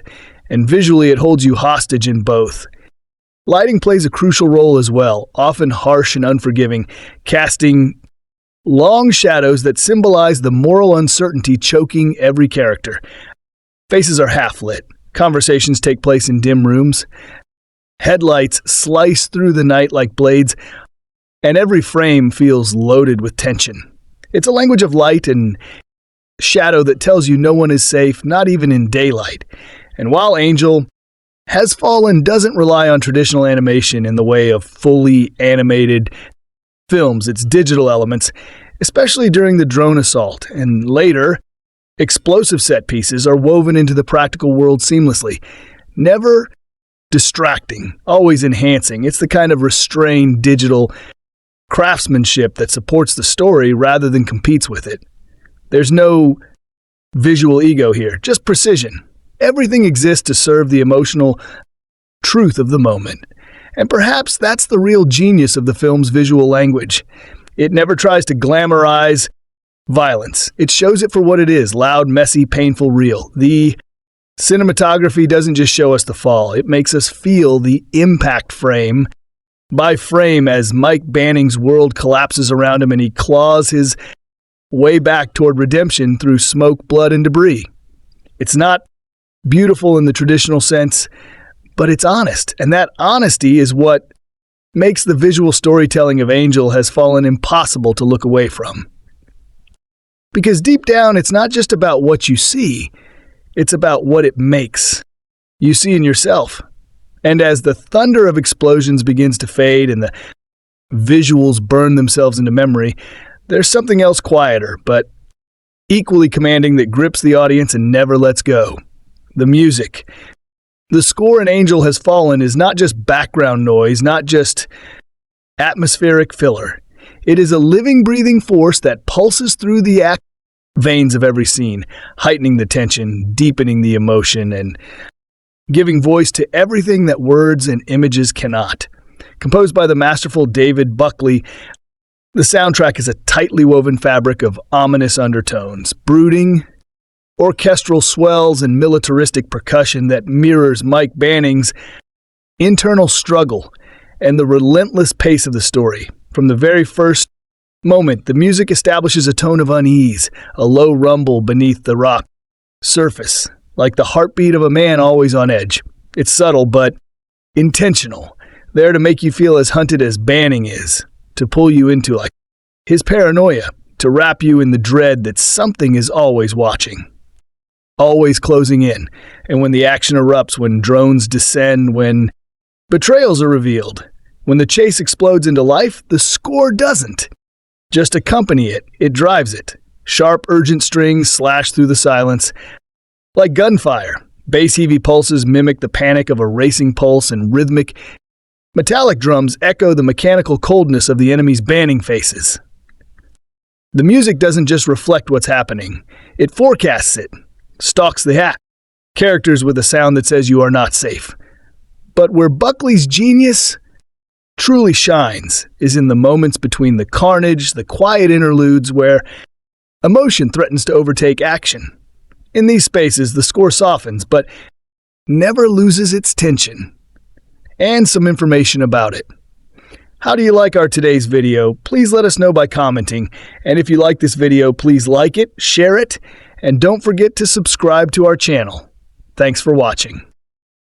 and visually it holds you hostage in both. Lighting plays a crucial role as well, often harsh and unforgiving, casting long shadows that symbolize the moral uncertainty choking every character. Faces are half-lit. Conversations take place in dim rooms. Headlights slice through the night like blades, and every frame feels loaded with tension. It's a language of light and shadow that tells you no one is safe, not even in daylight. And while Angel Has Fallen doesn't rely on traditional animation in the way of fully animated films, its digital elements, especially during the drone assault, and later, explosive set pieces are woven into the practical world seamlessly. Never distracting, always enhancing. It's the kind of restrained digital craftsmanship that supports the story rather than competes with it. There's no visual ego here, just precision. Everything exists to serve the emotional truth of the moment. And perhaps that's the real genius of the film's visual language. It never tries to glamorize violence. It shows it for what it is, loud, messy, painful, real. The cinematography doesn't just show us the fall. It makes us feel the impact frame by frame as Mike Banning's world collapses around him and he claws his way back toward redemption through smoke, blood, and debris. It's not beautiful in the traditional sense, but it's honest. And that honesty is what makes the visual storytelling of Angel Has Fallen impossible to look away from. Because deep down, it's not just about what you see, it's about what it makes you see in yourself. And as the thunder of explosions begins to fade and the visuals burn themselves into memory, there's something else quieter, but equally commanding that grips the audience and never lets go. The music. The score in Angel Has Fallen is not just background noise, not just atmospheric filler. It is a living, breathing force that pulses through the veins of every scene, heightening the tension, deepening the emotion, and giving voice to everything that words and images cannot. Composed by the masterful Gerard Butler, the soundtrack is a tightly woven fabric of ominous undertones, brooding orchestral swells and militaristic percussion that mirrors Mike Banning's internal struggle and the relentless pace of the story. From the very first moment, the music establishes a tone of unease, a low rumble beneath the rock surface, like the heartbeat of a man always on edge. It's subtle, but intentional, there to make you feel as hunted as Banning is, to pull you into his paranoia, to wrap you in the dread that something is always watching, always closing in. And when the action erupts, when drones descend, when betrayals are revealed, when the chase explodes into life, the score doesn't just accompany it, it drives it. Sharp, urgent strings slash through the silence. Like gunfire, bass heavy pulses mimic the panic of a racing pulse, and rhythmic, metallic drums echo the mechanical coldness of the enemy's Banning faces. The music doesn't just reflect what's happening, it forecasts it, stalks the characters with a sound that says you are not safe. But where Buckley's genius truly shines is in the moments between the carnage, the quiet interludes where emotion threatens to overtake action. In these spaces, the score softens, but never loses its tension. And some information about it. How do you like our today's video? Please let us know by commenting. And if you like this video, please like it, share it, and don't forget to subscribe to our channel. Thanks for watching.